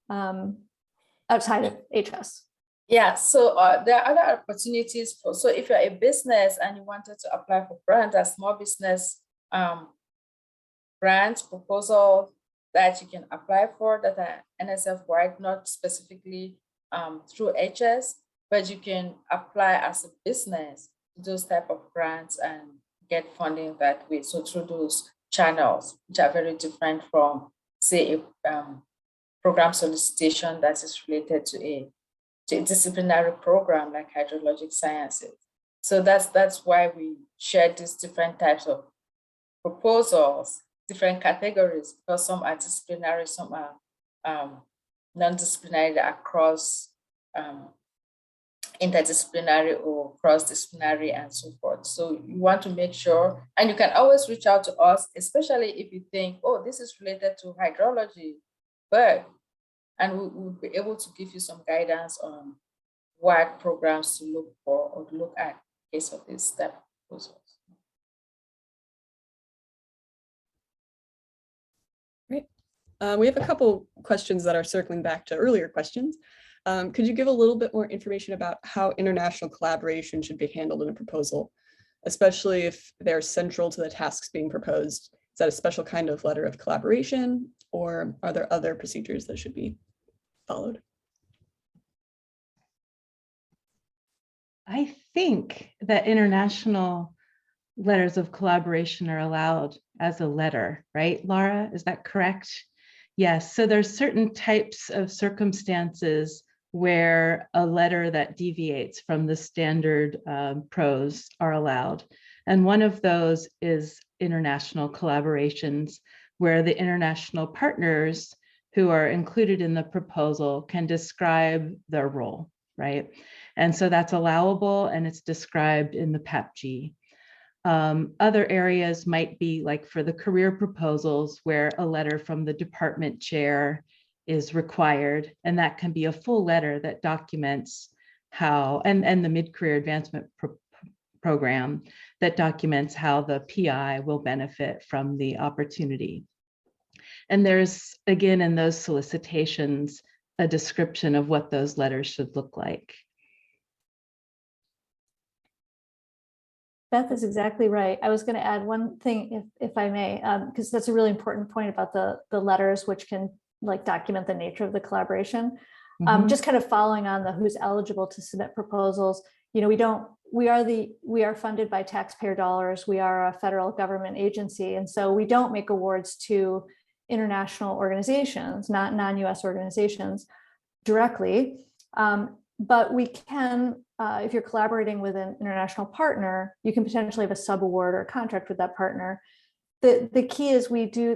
Speaker 3: outside of HS.
Speaker 2: Yeah, so there are other opportunities for, so if you're a business and you wanted to apply for grants, a small business grant proposal that you can apply for that are NSF wide, not specifically through HS, but you can apply as a business to those type of grants and get funding that way. So through those channels, which are very different from, say, a program solicitation that is related to a disciplinary program like hydrologic sciences. So that's why we share these different types of proposals, different categories, because some are disciplinary, some are non-disciplinary, that are cross interdisciplinary or cross-disciplinary and so forth. So you want to make sure, and you can always reach out to us, especially if you think, oh, this is related to hydrology, but and we'll be able to give you some guidance on what programs to look for or to look at in case of this type of proposals.
Speaker 1: Great. We have a couple questions that are circling back to earlier questions. Could you give a little bit more information about how international collaboration should be handled in a proposal, especially if they're central to the tasks being proposed? Is that a special kind of letter of collaboration, or are there other procedures that should be followed?
Speaker 4: I think that international letters of collaboration are allowed as a letter, right, Laura? Is that correct? Yes, so there's certain types of circumstances where a letter that deviates from the standard prose are allowed. And one of those is international collaborations, where the international partners who are included in the proposal can describe their role, right? And so that's allowable, and it's described in the PAPG. Other areas might be like for the career proposals, where a letter from the department chair is required, and that can be a full letter that documents how, and the mid-career advancement program that documents how the PI will benefit from the opportunity. And there's, again, in those solicitations, a description of what those letters should look like.
Speaker 3: Beth is exactly right. I was going to add one thing, if I may, because that's a really important point about the letters, which can like document the nature of the collaboration. Just kind of following on the who's eligible to submit proposals. You know, we are funded by taxpayer dollars. We are a federal government agency, and so we don't make awards to international organizations, not non-US organizations. directly. But we can, if you're collaborating with an international partner, you can potentially have a sub-award or a contract with that partner. The key is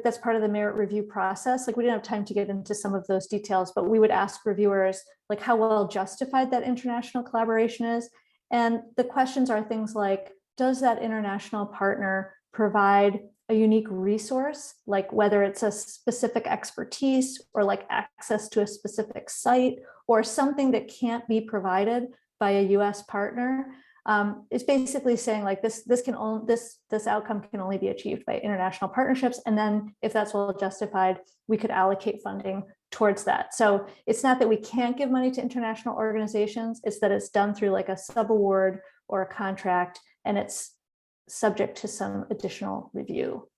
Speaker 3: that's part of the merit review process. Like, we didn't have time to get into some of those details, but we would ask reviewers like how well justified that international collaboration is. And the questions are things like, does that international partner provide a unique resource, like whether it's a specific expertise or like access to a specific site or something that can't be provided by a US partner? It's basically saying like this outcome can only be achieved by international partnerships. And then if that's well justified, we could allocate funding towards that. So it's not that we can't give money to international organizations, it's that it's done through like a sub-award or a contract, and it's subject to some additional review.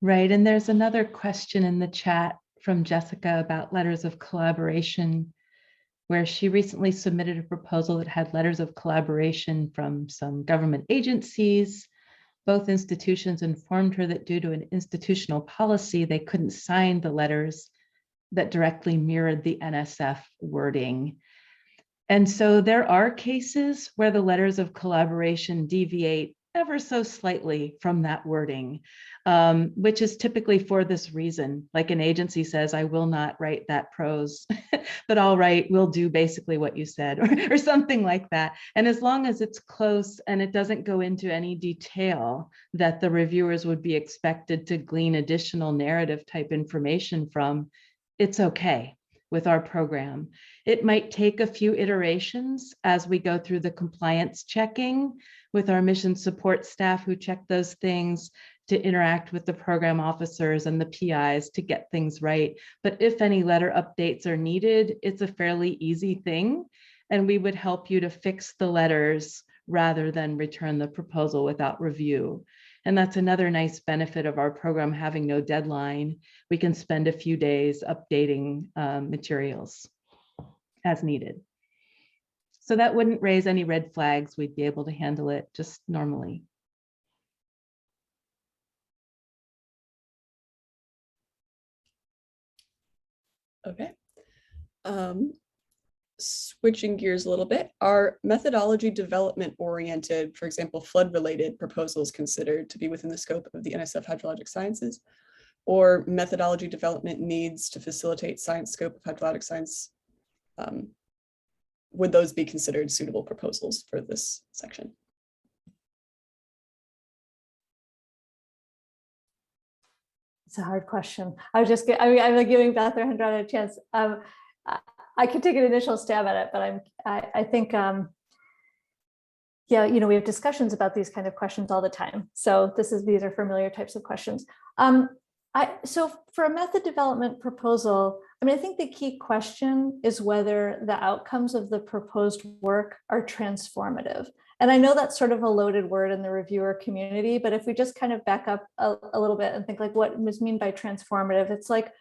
Speaker 4: Right, and there's another question in the chat from Jessica about letters of collaboration, where she recently submitted a proposal that had letters of collaboration from some government agencies. Both institutions informed her that due to an institutional policy, they couldn't sign the letters that directly mirrored the NSF wording. And so there are cases where the letters of collaboration deviate ever so slightly from that wording, which is typically for this reason. Like an agency says, I will not write that prose, but we'll do basically what you said, or something like that. And as long as it's close and it doesn't go into any detail that the reviewers would be expected to glean additional narrative type information from, it's okay with our program. It might take a few iterations as we go through the compliance checking with our mission support staff who check those things, to interact with the program officers and the PIs to get things right. But if any letter updates are needed, it's a fairly easy thing. And we would help you to fix the letters rather than return the proposal without review. And that's another nice benefit of our program having no deadline. We can spend a few days updating materials as needed. So that wouldn't raise any red flags. We'd be able to handle it just normally.
Speaker 1: Okay. Switching gears a little bit, are methodology development oriented, for example, flood related proposals considered to be within the scope of the NSF Hydrologic Sciences, or methodology development needs to facilitate science scope of hydrologic science? Would those be considered suitable proposals for this section?
Speaker 3: It's a hard question. I'm giving Beth or Hendratta a chance. I could take an initial stab at it, but I think, yeah, we have discussions about these kind of questions all the time. So these are familiar types of questions. So for a method development proposal, I think the key question is whether the outcomes of the proposed work are transformative. And I know that's sort of a loaded word in the reviewer community, but if we just kind of back up a little bit and think like what was mean by transformative, it's like,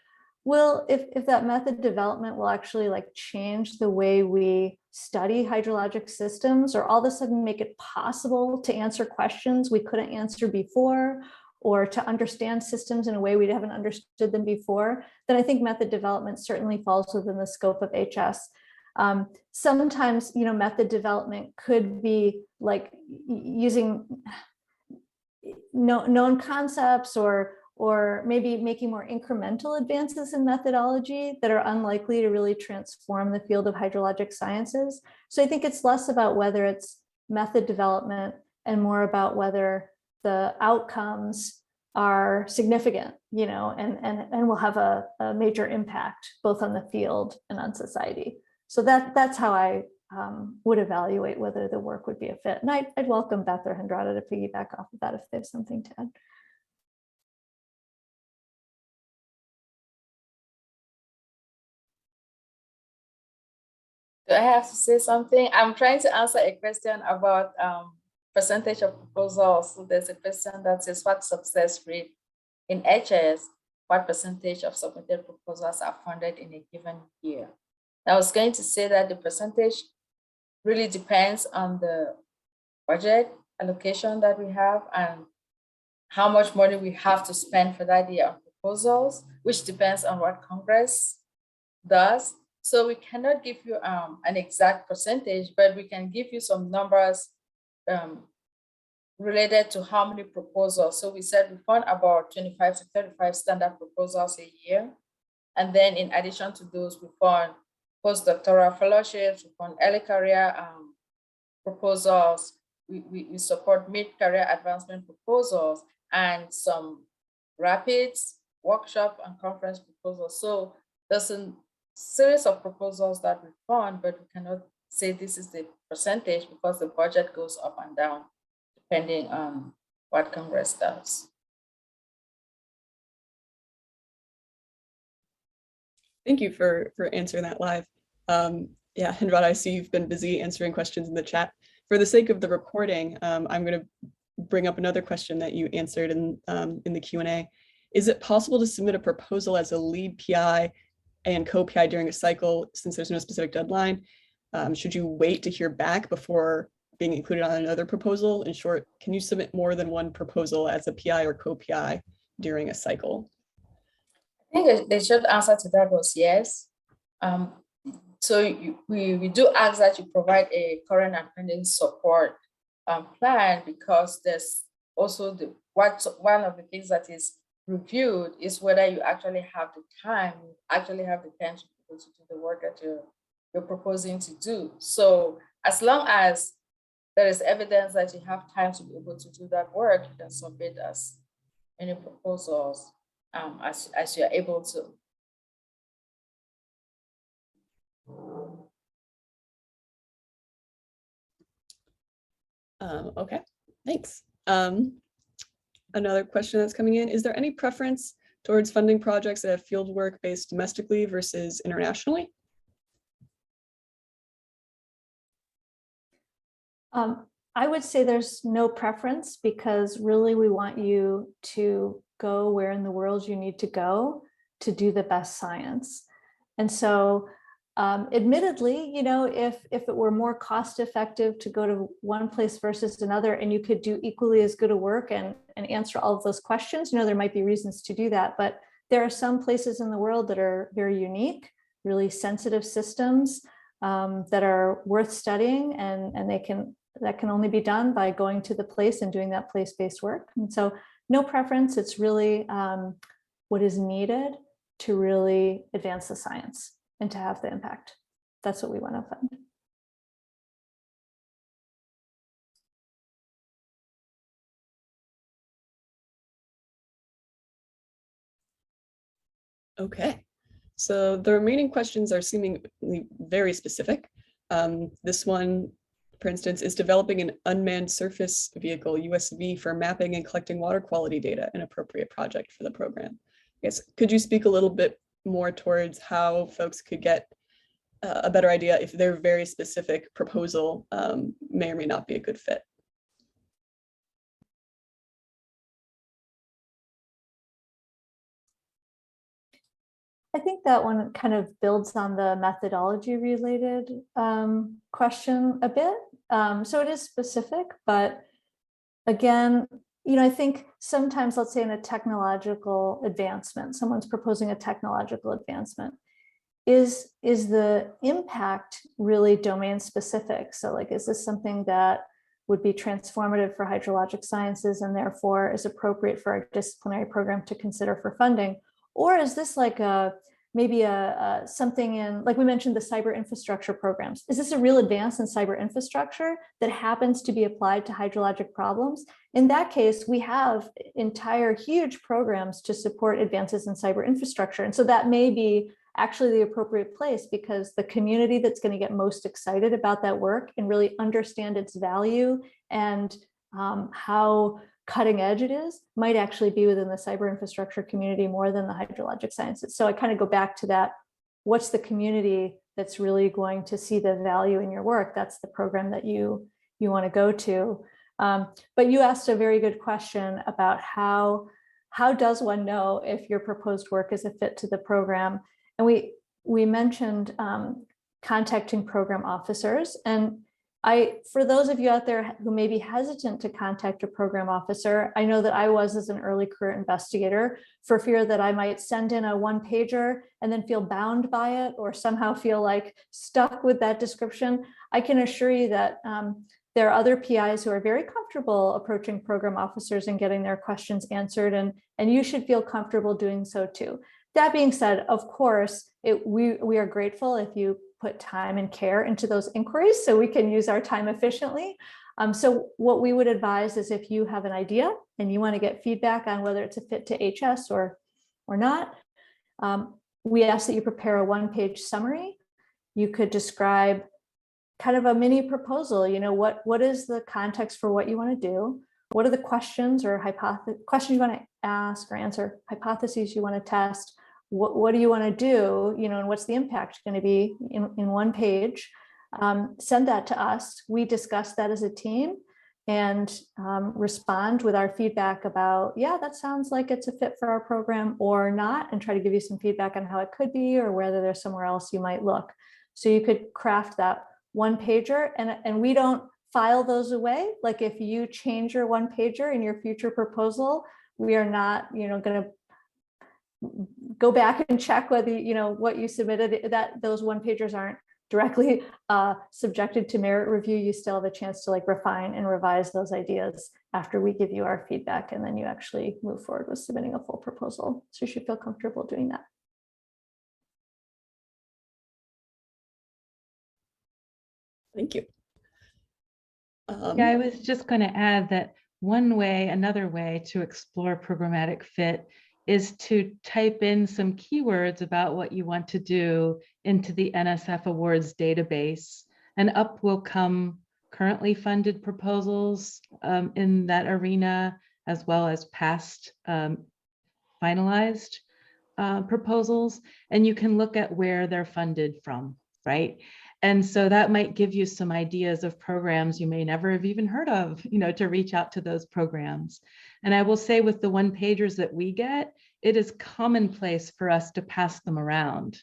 Speaker 3: well, if that method development will actually like change the way we study hydrologic systems, or all of a sudden make it possible to answer questions we couldn't answer before, or to understand systems in a way we haven't understood them before, then I think method development certainly falls within the scope of HS. Sometimes, method development could be like using known concepts, or maybe making more incremental advances in methodology that are unlikely to really transform the field of hydrologic sciences. So I think it's less about whether it's method development and more about whether the outcomes are significant, and will have a major impact both on the field and on society. So that's how I would evaluate whether the work would be a fit. And I'd welcome Beth or Hendratta to piggyback off of that if they have something to add.
Speaker 2: Do I have to say something? I'm trying to answer a question about percentage of proposals. So there's a question that says, what success rate in HS, what percentage of submitted proposals are funded in a given year? I was going to say that the percentage really depends on the budget allocation that we have and how much money we have to spend for that year on proposals, which depends on what Congress does. So we cannot give you an exact percentage, but we can give you some numbers related to how many proposals. So we said we fund about 25 to 35 standard proposals a year. And then in addition to those, we fund postdoctoral fellowships, we fund early career proposals, we support mid-career advancement proposals, and some rapids, workshop, and conference proposals. So there's a series of proposals that we fund, but we cannot say this is the percentage because the budget goes up and down depending on what Congress does.
Speaker 1: Thank you for answering that live. Yeah, Hendratta, I see you've been busy answering questions in the chat. For the sake of the recording, I'm going to bring up another question that you answered in the Q&A. Is it possible to submit a proposal as a lead PI and co-PI during a cycle since there's no specific deadline? Should you wait to hear back before being included on another proposal? In short, can you submit more than one proposal as a PI or co-PI during a cycle?
Speaker 2: I think the short answer to that was yes. So we do ask that you provide a current and pending support plan, because there's also one of the things that is reviewed is whether you actually have the time, to be able to do the work that you're proposing to do. So as long as there is evidence that you have time to be able to do that work, you can submit as many proposals as you're able to.
Speaker 1: Okay, thanks. Another question that's coming in, is there any preference towards funding projects that have field work based domestically versus internationally?
Speaker 3: I would say there's no preference, because really we want you to go where in the world you need to go to do the best science. And so admittedly, if it were more cost effective to go to one place versus another, and you could do equally as good a work and answer all of those questions, there might be reasons to do that. But there are some places in the world that are very unique, really sensitive systems that are worth studying, and that can only be done by going to the place and doing that place-based work. And so no preference, it's really what is needed to really advance the science and to have the impact. That's what we want to fund.
Speaker 1: Okay, so the remaining questions are seemingly very specific. This one, for instance, is developing an unmanned surface vehicle, USV, for mapping and collecting water quality data, an appropriate project for the program. I guess, could you speak a little bit more towards how folks could get a better idea if their very specific proposal may or may not be a good fit?
Speaker 3: I think that one kind of builds on the methodology related question a bit. So it is specific, but again, I think sometimes, let's say in a technological advancement, someone's proposing a technological advancement. Is the impact really domain specific? So like, is this something that would be transformative for hydrologic sciences and therefore is appropriate for our disciplinary program to consider for funding? Or is this like maybe something in, like we mentioned, the cyber infrastructure programs? Is this a real advance in cyber infrastructure that happens to be applied to hydrologic problems? In that case, we have entire huge programs to support advances in cyber infrastructure. And so that may be actually the appropriate place, because the community that's going to get most excited about that work and really understand its value and how cutting edge it is might actually be within the cyber infrastructure community more than the hydrologic sciences. So I kind of go back to that. What's the community that's really going to see the value in your work? That's the program that you want to go to. But you asked a very good question about how does one know if your proposed work is a fit to the program? And we mentioned contacting program officers, and For those of you out there who may be hesitant to contact a program officer, I know that I was as an early career investigator, for fear that I might send in a one-pager and then feel bound by it or somehow feel like stuck with that description. I can assure you that there are other PIs who are very comfortable approaching program officers and getting their questions answered, and you should feel comfortable doing so too. That being said, of course, we are grateful if you put time and care into those inquiries so we can use our time efficiently. So what we would advise is if you have an idea and you want to get feedback on whether it's a fit to HS or not, we ask that you prepare a one-page summary. You could describe kind of a mini proposal. You know, what is the context for what you want to do? What are the questions or questions you want to ask or answer, hypotheses you want to test? What do you want to do? You know, and what's the impact going to be in one page? Send that to us. We discuss that as a team and respond with our feedback about, yeah, that sounds like it's a fit for our program or not, and try to give you some feedback on how it could be or whether there's somewhere else you might look. So you could craft that one pager, and we don't file those away. Like if you change your one pager in your future proposal, we are not, you know, going to go back and check whether, you know, what you submitted, that those one pagers aren't directly subjected to merit review. You still have a chance to like refine and revise those ideas after we give you our feedback, and then you actually move forward with submitting a full proposal. So you should feel comfortable doing that.
Speaker 1: Thank you.
Speaker 4: Yeah, I was just going to add that another way to explore programmatic fit is to type in some keywords about what you want to do into the NSF Awards database, and up will come currently funded proposals in that arena, as well as past finalized proposals, and you can look at where they're funded from, right? And so that might give you some ideas of programs you may never have even heard of, you know, to reach out to those programs. And I will say with the one pagers that we get, it is commonplace for us to pass them around.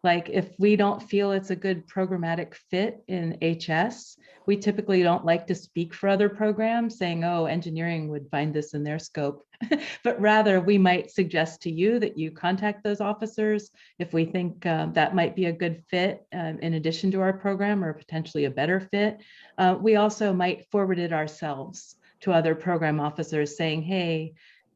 Speaker 4: Like if we don't feel it's a good programmatic fit in HS, we typically don't like to speak for other programs saying, oh, engineering would find this in their scope. But rather we might suggest to you that you contact those officers if we think that might be a good fit in addition to our program, or potentially a better fit. We also might forward it ourselves to other program officers saying, hey,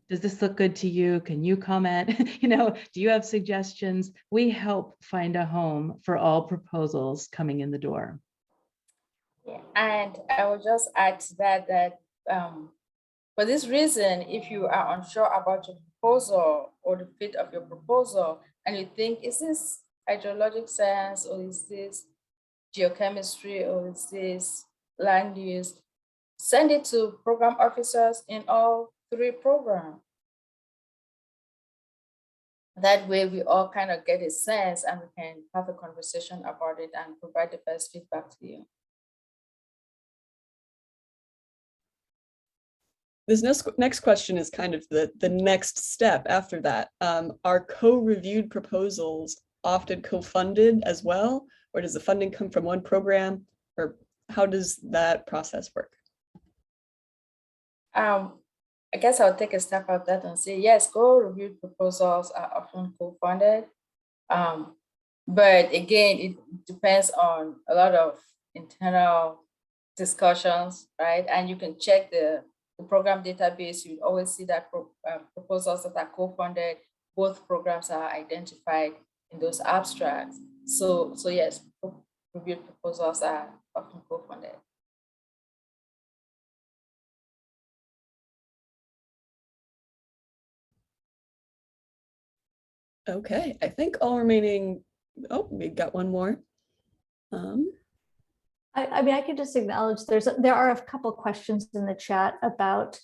Speaker 4: does this look good to you? Can you comment? You know, do you have suggestions? We help find a home for all proposals coming in the door.
Speaker 2: Yeah, and I will just add to that for this reason, if you are unsure about your proposal or the fit of your proposal, and you think, is this hydrologic science, or is this geochemistry, or is this land use, send it to program officers in all three programs. That way we all kind of get a sense, and we can have a conversation about it and provide the best feedback to you.
Speaker 1: This next question is kind of the next step after that. Are co-reviewed proposals often co-funded as well? Or does the funding come from one program? Or how does that process work?
Speaker 2: I guess I'll take a step out that and say, yes, co-reviewed proposals are often co-funded. But again, it depends on a lot of internal discussions, right? And you can check the program database. You always see that proposals that are co-funded, both programs are identified in those abstracts. So yes, reviewed proposals are often co-funded.
Speaker 1: Okay, I think all remaining, oh, we've got one more.
Speaker 3: I mean, I could just acknowledge there are a couple questions in the chat about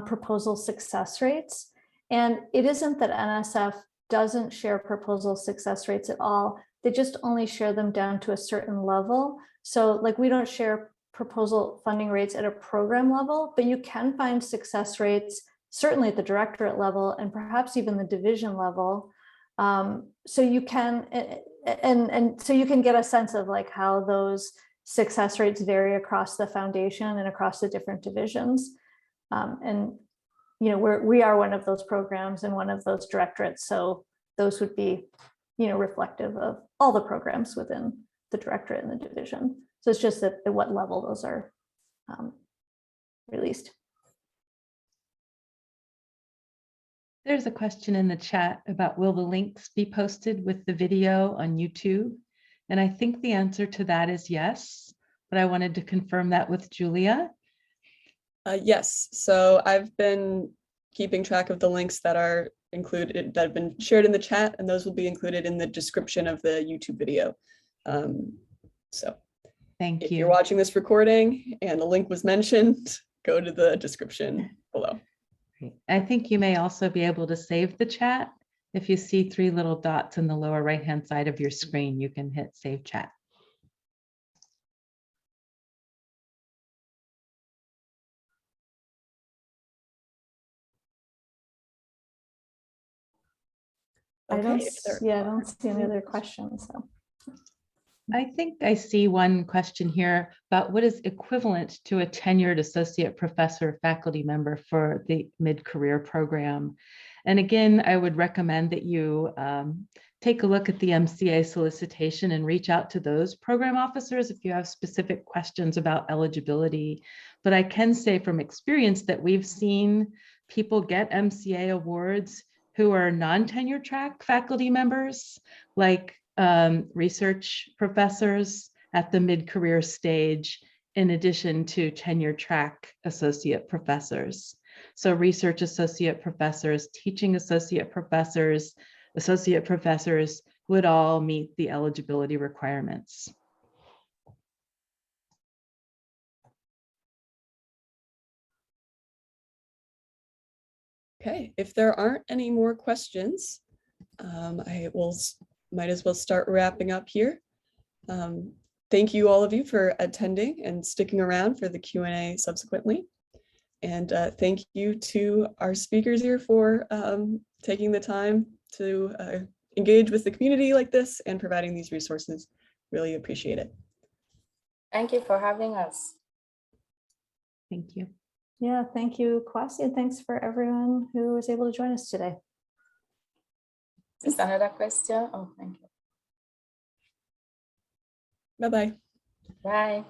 Speaker 3: proposal success rates. And it isn't that NSF doesn't share proposal success rates at all. They just only share them down to a certain level. So like we don't share proposal funding rates at a program level, but you can find success rates certainly at the directorate level and perhaps even the division level. So you can, and so you can get a sense of like how those success rates vary across the foundation and across the different divisions. And we are one of those programs and one of those directorates. So those would be, reflective of all the programs within the directorate and the division. So it's just at what level those are released.
Speaker 4: There's a question in the chat about will the links be posted with the video on YouTube? And I think the answer to that is yes, but I wanted to confirm that with Julia.
Speaker 1: Yes, so I've been keeping track of the links that are included, that have been shared in the chat, and those will be included in the description of the YouTube video. So
Speaker 4: Thank
Speaker 1: if
Speaker 4: you.
Speaker 1: you're watching this recording and the link was mentioned, go to the description below.
Speaker 4: I think you may also be able to save the chat. If you see 3 little dots in the lower right-hand side of your screen, you can hit Save Chat.
Speaker 3: I
Speaker 1: Okay,
Speaker 3: don't
Speaker 1: if there
Speaker 3: see any other questions. So.
Speaker 4: I think I see one question here about what is equivalent to a tenured associate professor faculty member for the mid-career program. And again, I would recommend that you take a look at the MCA solicitation and reach out to those program officers if you have specific questions about eligibility. But I can say from experience that we've seen people get MCA awards who are non-tenure track faculty members, like research professors at the mid-career stage, in addition to tenure track associate professors. So research associate professors, teaching associate professors would all meet the eligibility requirements.
Speaker 1: Okay, if there aren't any more questions, might as well start wrapping up here. Thank you all of you for attending and sticking around for the Q&A subsequently. And thank you to our speakers here for taking the time to engage with the community like this and providing these resources. Really appreciate it.
Speaker 2: Thank you for having us.
Speaker 4: Thank you.
Speaker 3: Yeah, thank you, Kwasi, and thanks for everyone who was able to join us today.
Speaker 2: Is there another question? Oh, thank you.
Speaker 1: Bye-bye.
Speaker 2: Bye.